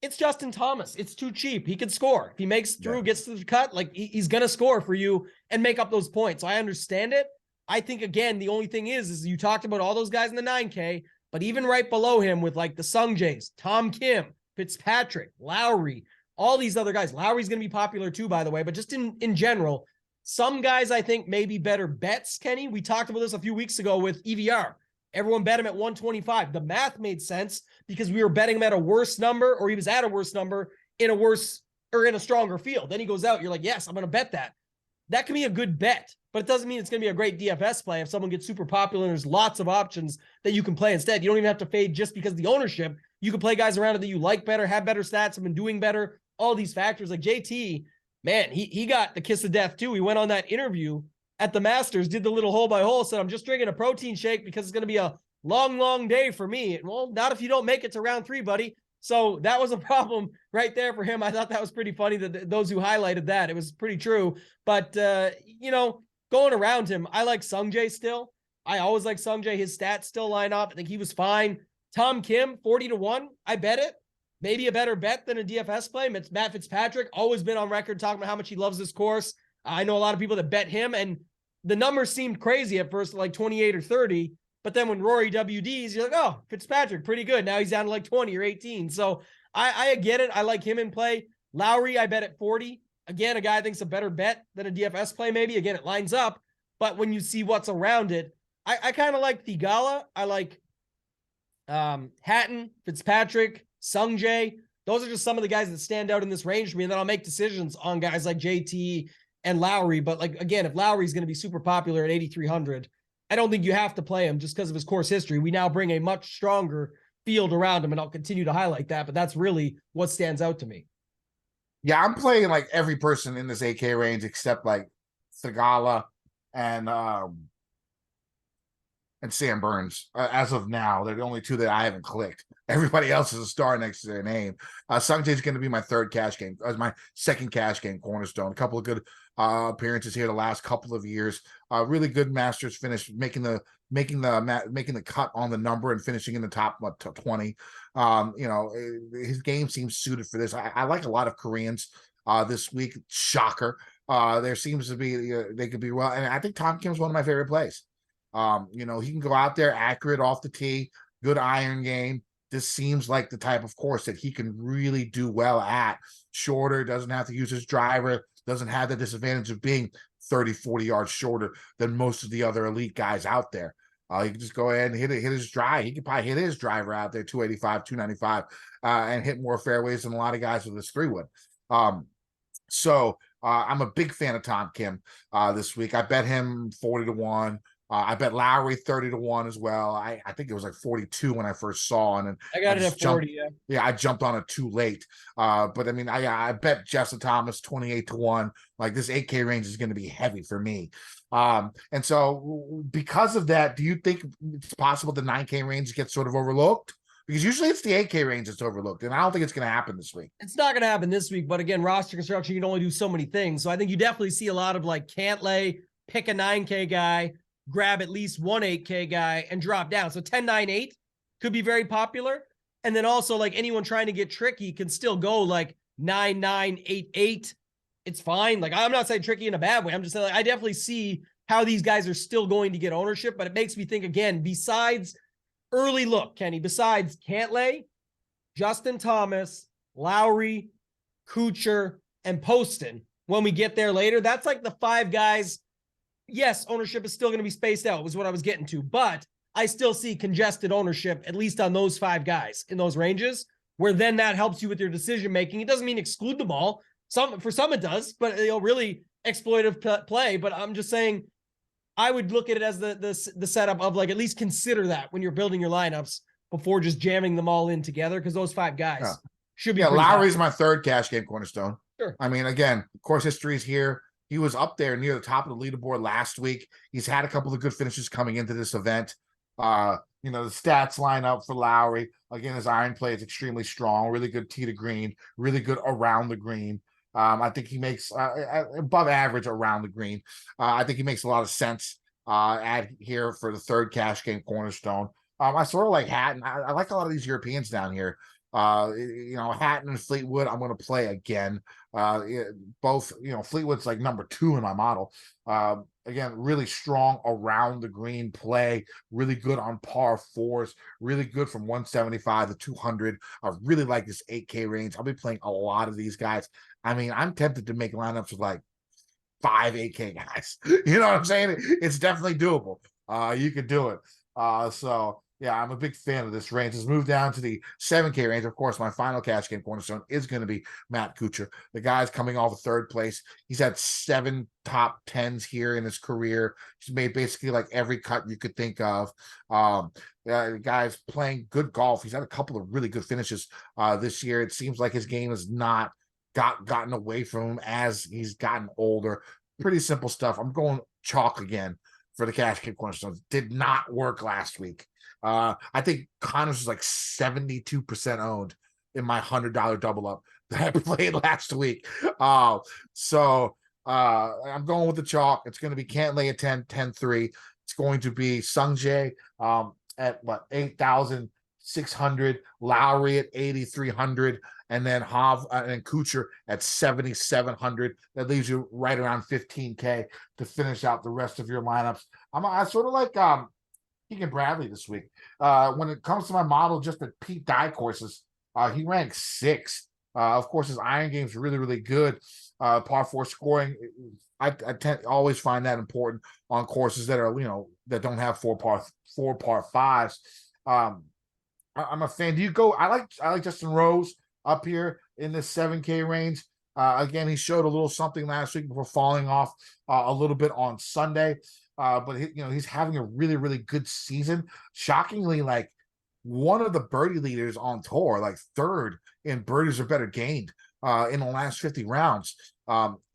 it's Justin Thomas. It's too cheap. He can score. If he makes through, gets to the cut, like he's going to score for you and make up those points. So I understand it. I think, again, the only thing is you talked about all those guys in the 9K, but even right below him with like the Sung Jays, Tom Kim, Fitzpatrick, Lowry, all these other guys. Lowry's going to be popular too, by the way, but just in general, some guys I think may be better bets, Kenny. We talked about this a few weeks ago with EVR. Everyone bet him at 125. The math made sense because we were betting him at a worse number, or he was at a worse number in a worse or in a stronger field. Then he goes out. You're like, yes, I'm going to bet that. That can be a good bet, but it doesn't mean it's going to be a great DFS play if someone gets super popular and there's lots of options that you can play instead. You don't even have to fade just because of the ownership. You can play guys around it that you like better, have better stats, have been doing better, all these factors. Like JT, man, he got the kiss of death too. He went on that interview at the Masters, did the little hole by hole, said, I'm just drinking a protein shake because it's going to be a long, long day for me. Well, not if you don't make it to round 3, buddy. So that was a problem right there for him. I thought that was pretty funny that those who highlighted that. It was pretty true. But, going around him, I like Sung Jae still. I always like Sung Jae. His stats still line up. I think he was fine. Tom Kim, 40-1. I bet it. Maybe a better bet than a DFS play. It's Matt Fitzpatrick, always been on record talking about how much he loves this course. I know a lot of people that bet him, and the numbers seemed crazy at first, like 28 or 30. But then when Rory WDs, you're like, oh, Fitzpatrick, pretty good. Now he's down to like 20 or 18. So I get it. I like him in play. Lowry, I bet at 40. Again, a guy I think is a better bet than a DFS play maybe. Again, it lines up. But when you see what's around it, I kind of like Thigala. I like Hatton, Fitzpatrick, Sung Jae. Those are just some of the guys that stand out in this range to me. And then I'll make decisions on guys like JT and Lowry. But like, again, if Lowry's going to be super popular at 8,300, I don't think you have to play him just because of his course history. We now bring a much stronger field around him, and I'll continue to highlight that, but that's really what stands out to me. Yeah, I'm playing like every person in this 8K range except like Thigala and Sam Burns. As of now, they're the only two that I haven't clicked. Everybody else is a star next to their name. Sung Jae's going to be my third cash game, as my second cash game cornerstone. A couple of good appearances here the last couple of years. Really good Masters finish, making the cut on the number and finishing in the top 20. His game seems suited for this. I like a lot of Koreans this week. Shocker. There seems to be they could be well, and I think Tom Kim's one of my favorite plays. He can go out there accurate off the tee, good iron game. This seems like the type of course that he can really do well at. Shorter, doesn't have to use his driver, doesn't have the disadvantage of being 30, 40 yards shorter than most of the other elite guys out there. He can just go ahead and hit his drive. He could probably hit his driver out there, 285, 295, and hit more fairways than a lot of guys with his 3-wood. So I'm a big fan of Tom Kim this week. I bet him 40-1. I bet Lowry 30-1 as well. I think it was like 42 when I first saw, and I got it at 40. Yeah, I jumped on it too late. But I mean, I bet Justin Thomas 28-1. Like this 8K range is going to be heavy for me. And so because of that, do you think it's possible the 9K range gets sort of overlooked? Because usually it's the 8K range that's overlooked, and I don't think it's going to happen this week. It's not going to happen this week, but again, roster construction, you can only do so many things. So I think you definitely see a lot of like Cantlay, pick a 9K guy, grab at least one 8K guy and drop down. So 10-9-8 could be very popular. And then also like anyone trying to get tricky can still go like 9-9-8-8. It's fine. Like I'm not saying tricky in a bad way. I'm just saying like, I definitely see how these guys are still going to get ownership, but it makes me think again, besides early look, Kenny, besides Cantlay, Justin Thomas, Lowry, Kuchar, and Poston, when we get there later, that's like the 5 guys. Yes, ownership is still going to be spaced out, was what I was getting to, but I still see congested ownership, at least on those 5 guys in those ranges, where then that helps you with your decision-making. It doesn't mean exclude them all. For some it does, but really exploitive play. But I'm just saying, I would look at it as the setup of like, at least consider that when you're building your lineups. before just jamming them all in together, because those 5 guys should be. Yeah, pretty Lowry's valuable. my third cash game cornerstone. Sure. I mean, again, course history is here. He was up there near the top of the leaderboard last week. He's had a couple of good finishes coming into this event. The stats line up for Lowry. Again, his iron play is extremely strong, really good tee to green, really good around the green. I think he makes above average around the green. I think he makes a lot of sense here for the third cash game cornerstone. I sort of like Hatton. I like a lot of these Europeans down here. Hatton and Fleetwood, I'm going to play again. Both, Fleetwood's like number 2 in my model. Again, really strong around the green play, really good on par 4s, really good from 175 to 200. I really like this 8K range. I'll be playing a lot of these guys. I mean, I'm tempted to make lineups with like 5 8K guys. You know what I'm saying? It's definitely doable. You could do it. So yeah, I'm a big fan of this range. Let's move down to the 7K range. Of course, my final cash game cornerstone is going to be Matt Kuchar. The guy's coming off of 3rd place. He's had 7 top 10s here in his career. He's made basically like every cut you could think of. The guy's playing good golf. He's had a couple of really good finishes this year. It seems like his game has not gotten away from him as he's gotten older. Pretty simple stuff. I'm going chalk again for the cash game cornerstones. Did not work last week. I think Connors was like 72% owned in my $100 double up that I played last week. So I'm going with the chalk. It's going to be Cantlay at 10-3. It's going to be Sung Jae at 8,600, Lowry at 8,300, and then and Kuchar at 7,700. That leaves you right around 15K to finish out the rest of your lineups. I sort of like Keegan Bradley this week. When it comes to my model, just at Pete Dye courses, he ranks 6th. Of course, his iron game is really, really good. Par 4 scoring, I tend to always find that important on courses that are, that don't have 4 par 5s. I'm a fan. I like Justin Rose up here in this 7K range. Again, he showed a little something last week before falling off a little bit on Sunday. But he's having a really, really good season. Shockingly, like one of the birdie leaders on tour, like 3rd in birdies or better gained in the last 50 rounds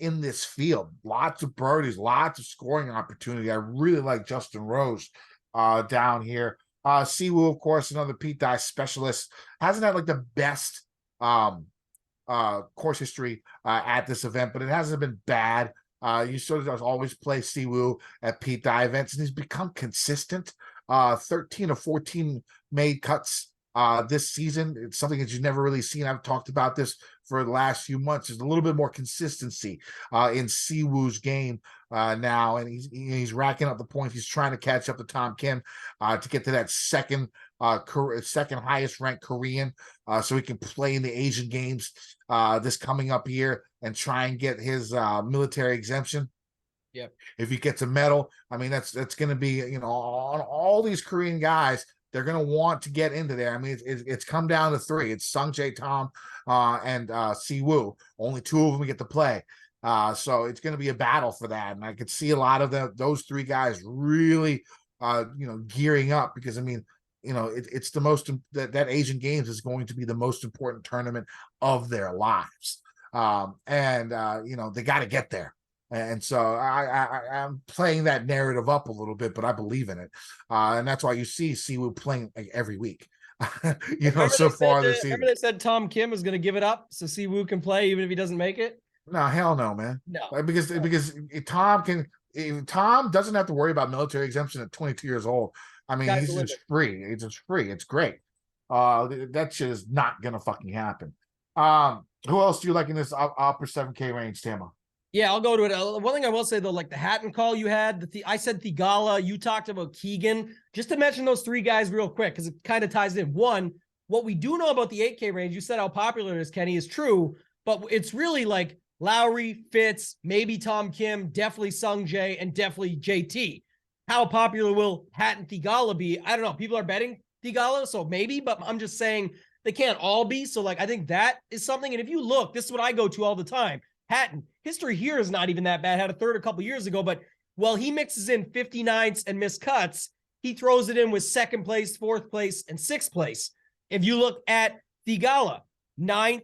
in this field. Lots of birdies, lots of scoring opportunity. I really like Justin Rose down here. Siwoo, of course, another Pete Dye specialist, hasn't had like the best course history at this event, but it hasn't been bad. You sort of always play Siwoo at Pete Dye events, and he's become consistent. 13 of 14 made cuts this season. It's something that you've never really seen. I've talked about this for the last few months. There's a little bit more consistency in Siwoo's game now, and he's racking up the points. He's trying to catch up to Tom Kim to get to that second highest ranked Korean, so he can play in the Asian Games this coming up year and try and get his military exemption. Yep. If he gets a medal, I mean that's going to be on all these Korean guys. They're going to want to get into there. I mean, it's come down to 3. It's Sung Jae, Tom, and Siwoo. Only 2 of them get to play. So it's going to be a battle for that. And I could see a lot of those 3 guys really, gearing up because, I mean, it's the most that Asian Games is going to be the most important tournament of their lives. They got to get there. And so I'm playing that narrative up a little bit, but I believe in it. And that's why you see Siwoo playing like every week, so far this season. Remember they said Tom Kim was going to give it up so Siwoo can play even if he doesn't make it? No, hell no, man. No. Because Tom doesn't have to worry about military exemption at 22 years old. I mean, he's just free. It's just free. It's great. That shit is not going to fucking happen. Who else do you like in this upper 7K range, Tama? Yeah, I'll go to it. One thing I will say, though, like the Hatton call you had, I said Thigala, you talked about Keegan. Just to mention those 3 guys real quick, because it kind of ties in. One, what we do know about the 8K range, you said how popular it is, Kenny, is true, but it's really like Lowry, Fitz, maybe Tom Kim, definitely Sung Jae, and definitely JT. How popular will Hatton Thigala be? I don't know. People are betting Thigala, so maybe, but I'm just saying they can't all be. So, like, I think that is something. And if you look, this is what I go to all the time. Hatton, history here is not even that bad. Had a 3rd a couple years ago, but while he mixes in 59s and missed cuts, he throws it in with second place, fourth place, and sixth place. If you look at Theegala, 9th,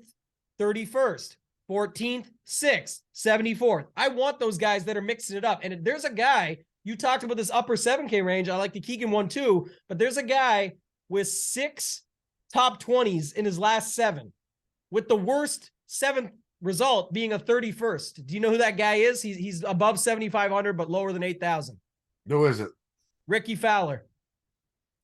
31st, 14th, 6th, 74th. I want those guys that are mixing it up. And if there's a guy, you talked about this upper 7K range. I like the Keegan one too, but there's a guy with 6 top 20s in his last 7, with the worst 7th result being a 31st. Do you know who that guy is? He's above 7,500, but lower than 8,000. Who is it? Ricky Fowler.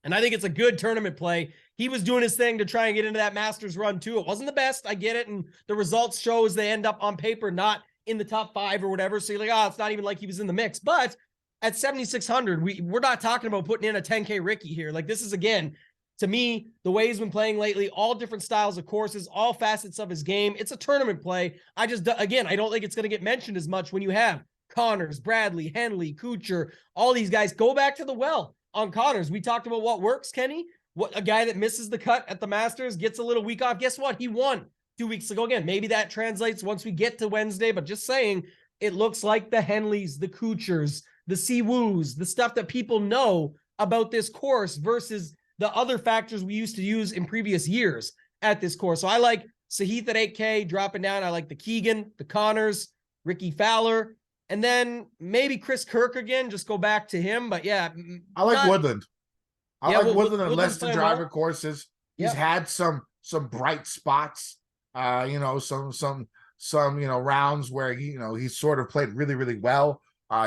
And I think it's a good tournament play. He was doing his thing to try and get into that Masters run too. It wasn't the best, I get it, and the results shows they end up on paper not in the top 5 or whatever. So you're like, oh, it's not even like he was in the mix. But at 7,600, we're not talking about putting in a 10K Ricky here. Like, this is, again, to me, the way he's been playing lately, all different styles of courses, all facets of his game. It's a tournament play. I don't think it's going to get mentioned as much when you have Connors, Bradley, Henley, Kuchar, all these guys. Go back to the well on Connors. We talked about what works, Kenny. What a guy that misses the cut at the Masters, gets a little week off. Guess what? He won 2 weeks ago. Again, maybe that translates once we get to Wednesday, but just saying, it looks like the Henleys, the Kuchars, the Siwoos, the stuff that people know about this course versus the other factors we used to use in previous years at this course. So I like Sahith at 8K dropping down. I like the Keegan, the Connors, Ricky Fowler, and then maybe Chris Kirk again. Just go back to him. But yeah, I like Woodland. I like Woodland and less than driver well. courses. He's had some bright spots. Some rounds where he sort of played really, really well.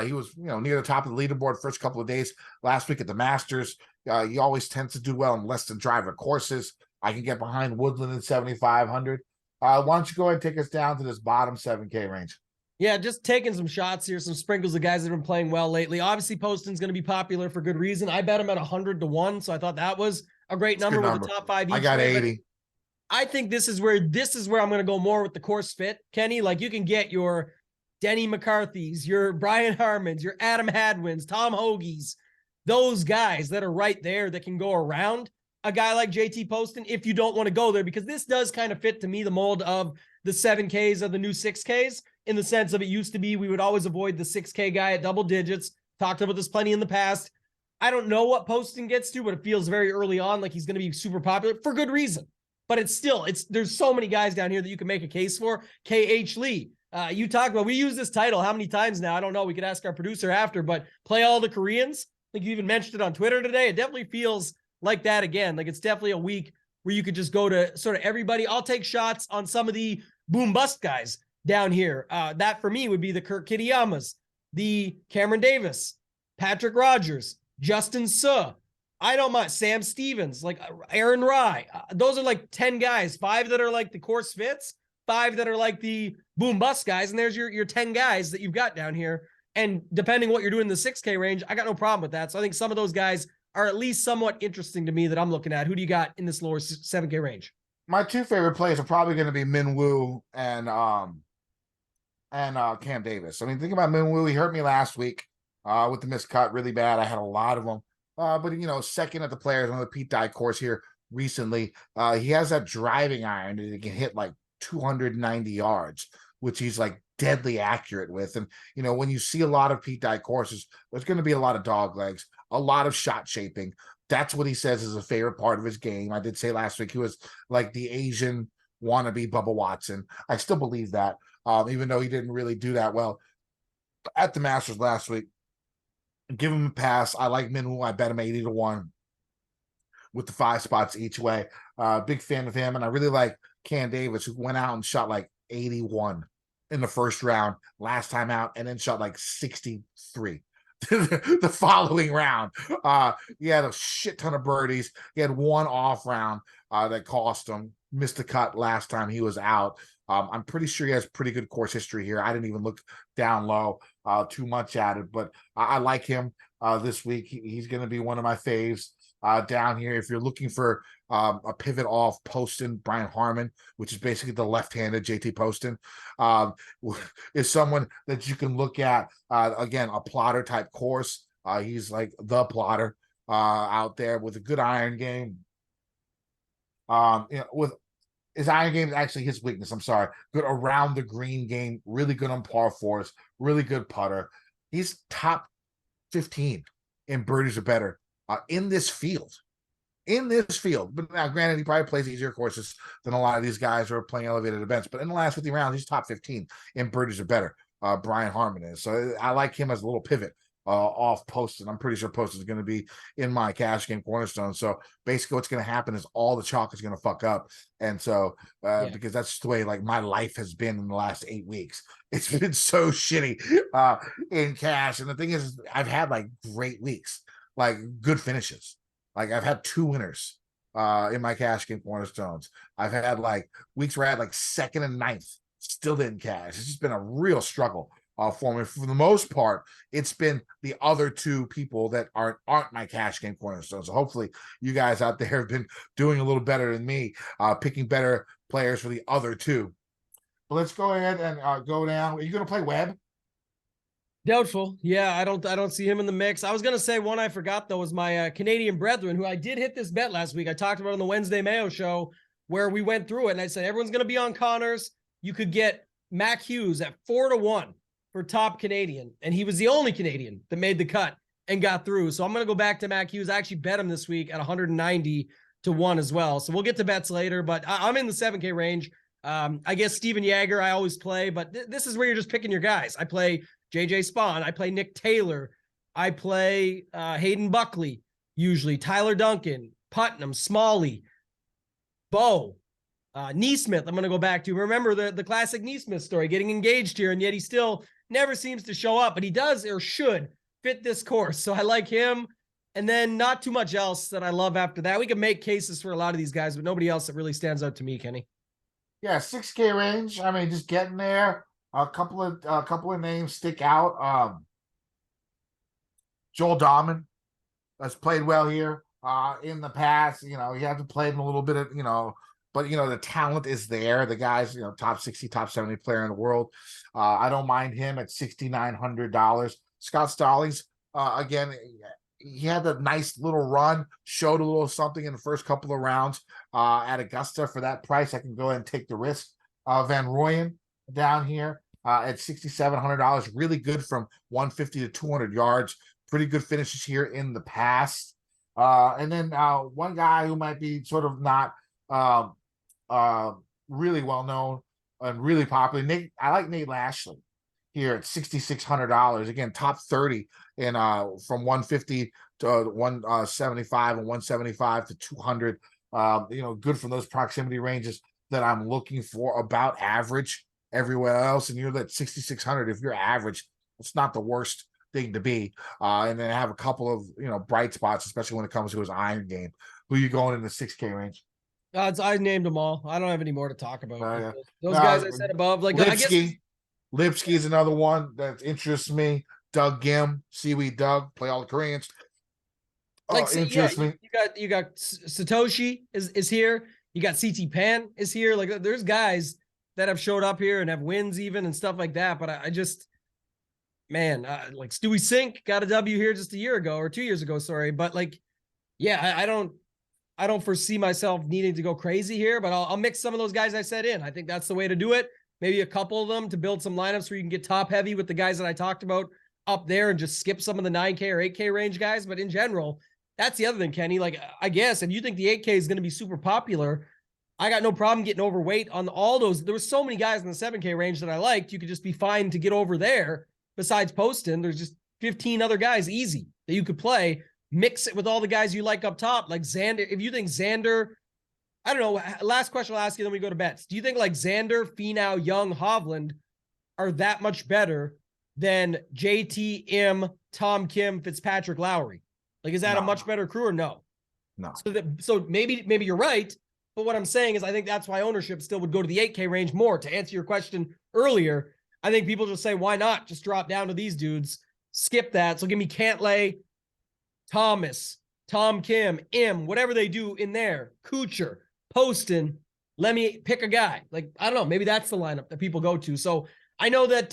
He was near the top of the leaderboard first couple of days last week at the Masters. He always tends to do well in less than driver courses. I can get behind Woodland at 7,500. Why don't you go ahead and take us down to this bottom 7K range? Yeah, just taking some shots here, some sprinkles of guys that have been playing well lately. Obviously, Poston's going to be popular for good reason. I bet him at 100-1, so I thought that was a great number with the top 5 each. I got 80. I think this is where I'm going to go more with the course fit, Kenny. Like, you can get your Denny McCarthy's, your Brian Harmons, your Adam Hadwins, Tom Hoagie's, those guys that are right there that can go around a guy like JT Poston if you don't want to go there, because this does kind of fit to me the mold of the 7Ks of the new 6Ks, in the sense of it used to be we would always avoid the 6K guy at double digits. Talked about this plenty in the past. I don't know what Poston gets to, but it feels very early on like he's going to be super popular for good reason. But there's so many guys down here that you can make a case for. KH Lee. You talk about, we use this title how many times now? I don't know. We could ask our producer after, but play all the Koreans. I think you even mentioned it on Twitter today. It definitely feels like that again. Like, it's definitely a week where you could just go to sort of everybody. I'll take shots on some of the boom bust guys down here. That for me would be the Kurt Kitayamas, the Cameron Davis, Patrick Rogers, Justin Suh. I don't mind Sam Stevens, like Aaron Rye. Those are like 10 guys, 5 that are like the course fits, 5 that are like the boom bust guys. And there's your 10 guys that you've got down here. And depending what you're doing in the 6K range, I got no problem with that. So I think some of those guys are at least somewhat interesting to me that I'm looking at. Who do you got in this lower 7K range? My 2 favorite plays are probably going to be Min Woo and Cam Davis. I mean, think about Min Woo. He hurt me last week with the missed cut really bad. I had a lot of them. But second at the Players on the Pete Dye course here recently, he has that driving iron that he can hit like 290 yards, which he's like deadly accurate with. And, when you see a lot of Pete Dye courses, there's going to be a lot of dog legs, a lot of shot shaping. That's what he says is a favorite part of his game. I did say last week he was like the Asian wannabe Bubba Watson. I still believe that, even though he didn't really do that well at the Masters last week. Give him a pass. I like Minwoo. I bet him 80-1 with the 5 spots each way. Big fan of him. And I really like Cam Davis, who went out and shot like 81 in the first round last time out, and then shot like 63 the following round. He had a shit ton of birdies. He had one off round that cost him. Missed the cut last time he was out. I'm pretty sure he has pretty good course history here. I didn't even look down low too much at it, but I like him this week. He's going to be one of my faves down here. If you're looking for a pivot off Poston, Brian Harmon, which is basically the left-handed JT Poston, is someone that you can look at. Again, a plotter type course. He's like the plotter out there with a good iron game. With his iron game is actually his weakness. I'm sorry. Good around the green game, really good on par fours, really good putter. He's top 15 in birdies or better in this field. In this field. But now, granted, he probably plays easier courses than a lot of these guys who are playing elevated events. But in the last 50 rounds, he's top 15 in birdies or better. Brian Harmon is. So I like him as a little pivot off Poston. I'm pretty sure Poston is going to be in my cash game cornerstone. So basically what's going to happen is all the chalk is going to fuck up. And so because that's just the way like my life has been in the last 8 weeks. It's been so shitty in cash. And the thing is, I've had like great weeks, like good finishes. Like I've had 2 winners in my cash game cornerstones. I've had like weeks where I had like 2nd and 9th, still didn't cash. It's just been a real struggle for me. For the most part, it's been the other 2 people that aren't my cash game cornerstones. So hopefully you guys out there have been doing a little better than me, picking better players for the other 2. But let's go ahead and go down. Are you going to play Webb? Doubtful. Yeah, I don't see him in the mix. I was going to say one I forgot, though, was my Canadian brethren, who I did hit this bet last week. I talked about on the Wednesday Mayo show where we went through it, and I said everyone's going to be on Connors. You could get Mac Hughes at 4-1 for top Canadian, and he was the only Canadian that made the cut and got through. So I'm going to go back to Mac Hughes. I actually bet him this week at 190-1 as well. So we'll get to bets later, but I'm in the 7K range. I guess Steven Yeager I always play, but this is where you're just picking your guys. I play JJ Spawn. I play Nick Taylor. I play Hayden Buckley, usually. Tyler Duncan, Putnam, Smalley, Bo, Neesmith. I'm going to go back to. Remember the classic Neesmith story, getting engaged here, and yet he still never seems to show up, but he does or should fit this course. So I like him. And then not too much else that I love after that. We can make cases for a lot of these guys, but nobody else that really stands out to me, Kenny. Yeah, 6K range. I mean, just getting there. A couple of names stick out. Joel Dahman has played well here in the past. You know, he hasn't played in a little bit of, but the talent is there. The guy's, top 60, top 70 player in the world. I don't mind him at $6,900. Scott Stallings, again, he had a nice little run, showed a little something in the first couple of rounds at Augusta. For that price, I can go ahead and take the risk. Van Rooyen down here at $6,700, really good from 150 to 200 yards. Pretty good finishes here in the past. And then one guy who might be sort of not really well known and really popular. I like Nate Lashley here at $6,600. Again, top 30 in from 150 to 175 and 175 to 200. Good from those proximity ranges that I'm looking for, about average everywhere else. And you're at 6,600. If you're average, it's not the worst thing to be. And then have a couple of bright spots, especially when it comes to his iron game. Who you going in the 6K range? I named them all. I don't have any more to talk about. Those guys I said above, like Lipsky is another one that interests me. Doug Gim, Seaweed Doug, play all the Koreans. Interests me. You got Satoshi is here. You got CT Pan is here. Like there's guys that have showed up here and have wins even and stuff like that. But I just, man, like Stewie Sink got a W here just a year ago or 2 years ago. Sorry. But like, yeah, I don't foresee myself needing to go crazy here, but I'll mix some of those guys I said in. I think that's the way to do it. Maybe a couple of them to build some lineups where you can get top heavy with the guys that I talked about up there and just skip some of the 9K or 8K range guys. But in general, that's the other thing, Kenny. Like, I guess if you think the 8K is going to be super popular, I got no problem getting overweight on all those. There were so many guys in the 7K range that I liked. You could just be fine to get over there. Besides Poston, there's just 15 other guys easy that you could play. Mix it with all the guys you like up top, like Xander. If you think Xander, I don't know. Last question I'll ask you, then we go to bets. Do you think like Xander, Finau, Young, Hovland are that much better than JT, M, Tom Kim, Fitzpatrick, Lowry? Like, is that a much better crew or no? No. So maybe you're right. But what I'm saying is I think that's why ownership still would go to the 8K range more. To answer your question earlier, I think people just say, why not just drop down to these dudes, skip that. So give me Cantlay, Thomas, Tom Kim, M, whatever they do in there, Kuchar, Poston, let me pick a guy. Like, I don't know, maybe that's the lineup that people go to. So I know that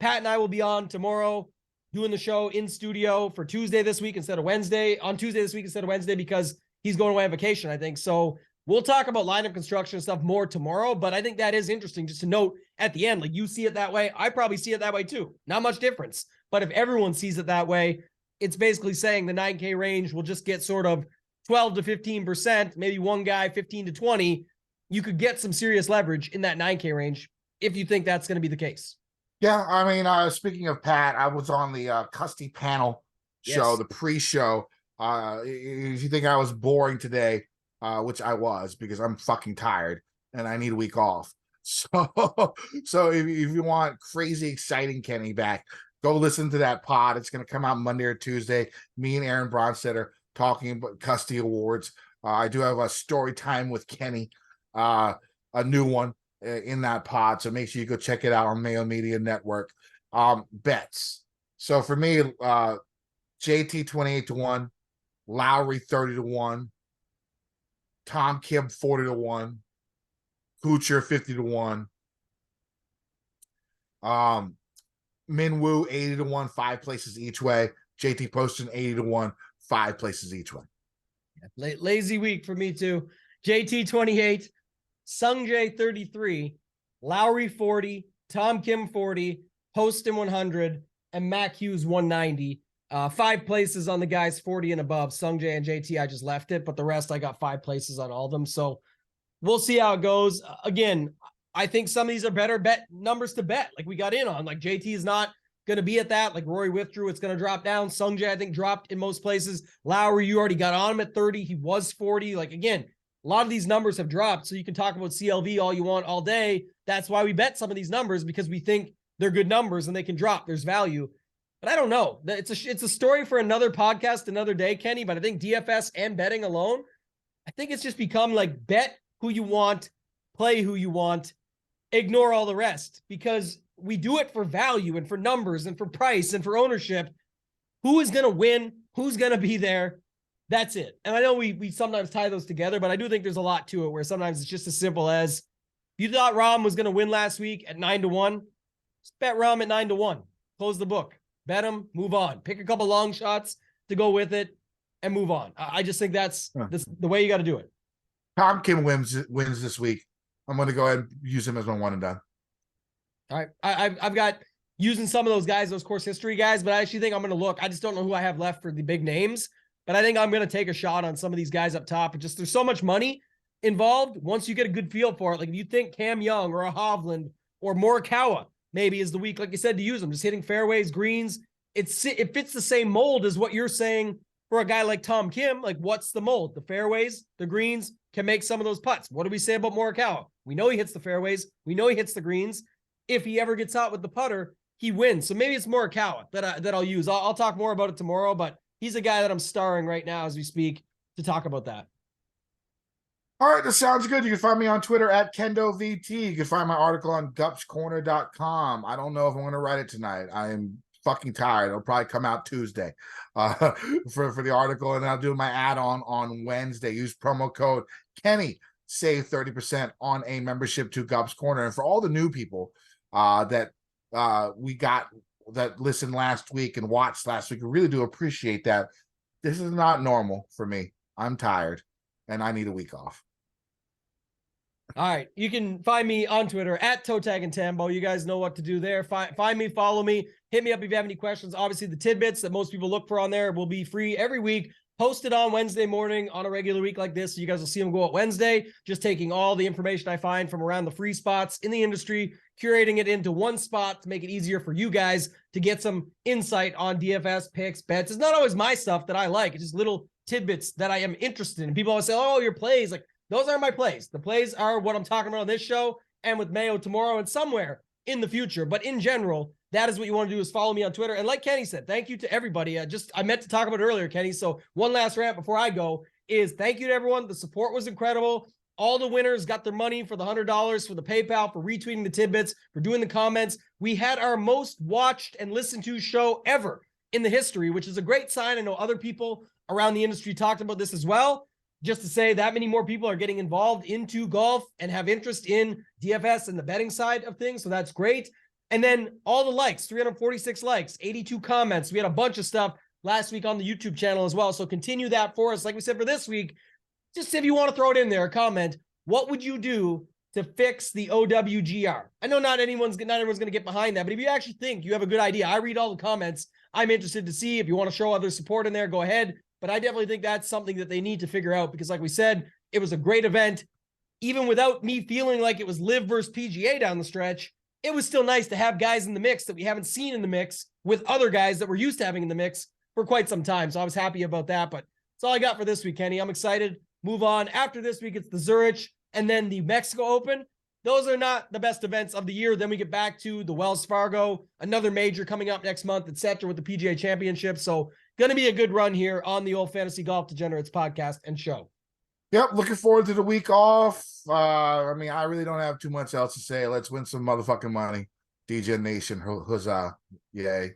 Pat and I will be on tomorrow doing the show in studio for Tuesday this week instead of Wednesday, on Tuesday this week instead of Wednesday, because he's going away on vacation, I think. So we'll talk about lineup construction and stuff more tomorrow, but I think that is interesting just to note at the end, like you see it that way. I probably see it that way too. Not much difference, but if everyone sees it that way, it's basically saying the 9K range will just get sort of 12 to 15%, maybe one guy 15 to 20. You could get some serious leverage in that 9K range if you think that's going to be the case. Yeah, I mean, speaking of Pat, I was on the Custy panel show, the pre-show. If you think I was boring today, which I was because I'm fucking tired and I need a week off. So if you want crazy exciting Kenny back, go listen to that pod. It's going to come out Monday or Tuesday. Me and Aaron Bronstetter talking about Custy Awards. I do have a story time with Kenny, a new one in that pod. So make sure you go check it out on Mayo Media Network. Bets. So for me, JT 28-1, Lowry 30-1, Tom Kim 40-1, Kuchar 50-1, Minwoo 80-1, 5 places each way. JT Poston 80-1, 5 places each way. Lazy week for me too. JT 28, Sungjae 33, Lowry 40, Tom Kim 40, Poston 100, and Mac Hughes 190. 5 places on the guys 40 and above. Sungjae and JT, I just left it, but the rest I got 5 places on all of them. So we'll see how it goes. Again, I think some of these are better bet numbers to bet. Like we got in on, like JT is not going to be at that. Like Rory withdrew, it's going to drop down. Sungjae, I think, dropped in most places. Lowry, you already got on him at 30. He was 40. Like, again, a lot of these numbers have dropped. So you can talk about CLV all you want all day. That's why we bet some of these numbers, because we think they're good numbers and they can drop. There's value. But I don't know. It's a story for another podcast, another day, Kenny. But I think DFS and betting alone, I think it's just become like bet who you want, play who you want, ignore all the rest, because we do it for value and for numbers and for price and for ownership. Who is going to win? Who's going to be there? That's it. And I know we sometimes tie those together, but I do think there's a lot to it where sometimes it's just as simple as you thought Rahm was going to win last week at 9-1. Just bet Rahm at 9-1. Close the book. Bet him, move on. Pick a couple long shots to go with it and move on. I just think that's the way you got to do it. Tom Kim wins this week. I'm going to go ahead and use him as my one and done. All right. I've got using some of those guys, those course history guys, but I actually think I'm going to look. I just don't know who I have left for the big names, but I think I'm going to take a shot on some of these guys up top. And just there's so much money involved. Once you get a good feel for it, like if you think Cam Young or a Hovland or Morikawa maybe is the week, like you said, to use them, just hitting fairways, greens. It fits the same mold as what you're saying for a guy like Tom Kim. Like, what's the mold? The fairways, the greens, can make some of those putts. What do we say about Morikawa? We know he hits the fairways. We know he hits the greens. If he ever gets out with the putter, he wins. So maybe it's Morikawa that I'll use. I'll talk more about it tomorrow, but he's a guy that I'm starring right now as we speak to talk about that. All right, that sounds good. You can find me on Twitter at KendoVT. You can find my article on gupscorner.com. I don't know if I'm going to write it tonight. I am fucking tired. It'll probably come out Tuesday for the article, and I'll do my add-on on Wednesday. Use promo code Kenny. Save 30% on a membership to Gups Corner. And for all the new people that we got that listened last week and watched last week, I really do appreciate that. This is not normal for me. I'm tired, and I need a week off. All right. You can find me on Twitter at Totag and Tambo. You guys know what to do there. Find me, follow me, hit me up if you have any questions. Obviously, the tidbits that most people look for on there will be free every week, posted on Wednesday morning on a regular week like this. So you guys will see them go out Wednesday, just taking all the information I find from around the free spots in the industry, curating it into one spot to make it easier for you guys to get some insight on DFS picks, bets. It's not always my stuff that I like. It's just little tidbits that I am interested in. People always say, oh, your plays, like, those aren't my plays. The plays are what I'm talking about on this show and with Mayo tomorrow and somewhere in the future. But in general, that is what you want to do, is follow me on Twitter. And like Kenny said, thank you to everybody. I meant to talk about it earlier, Kenny. So one last rant before I go is thank you to everyone. The support was incredible. All the winners got their money for the $100 for the PayPal, for retweeting the tidbits, for doing the comments. We had our most watched and listened to show ever in the history, which is a great sign. I know other people around the industry talked about this as well. Just to say that many more people are getting involved into golf and have interest in DFS and the betting side of things. So that's great. And then all the likes, 346 likes, 82 comments. We had a bunch of stuff last week on the YouTube channel as well. So continue that for us. Like we said, for this week, just if you want to throw it in there, a comment, what would you do to fix the OWGR? I know not everyone's going to get behind that, but if you actually think you have a good idea, I read all the comments. I'm interested to see. If you want to show other support in there, go ahead. But I definitely think that's something that they need to figure out, because like we said, it was a great event. Even without me feeling like it was Live versus PGA down the stretch, it was still nice to have guys in the mix that we haven't seen in the mix with other guys that we're used to having in the mix for quite some time. So I was happy about that, but that's all I got for this week, Kenny. I'm excited. Move on. After this week, it's the Zurich and then the Mexico Open. Those are not the best events of the year. Then we get back to the Wells Fargo, another major coming up next month, etc., with the PGA Championship. So going to be a good run here on the Old Fantasy Golf Degenerates podcast and show. Yep, looking forward to the week off. I mean, I really don't have too much else to say. Let's win some motherfucking money. DJ Nation, huzzah. Yay.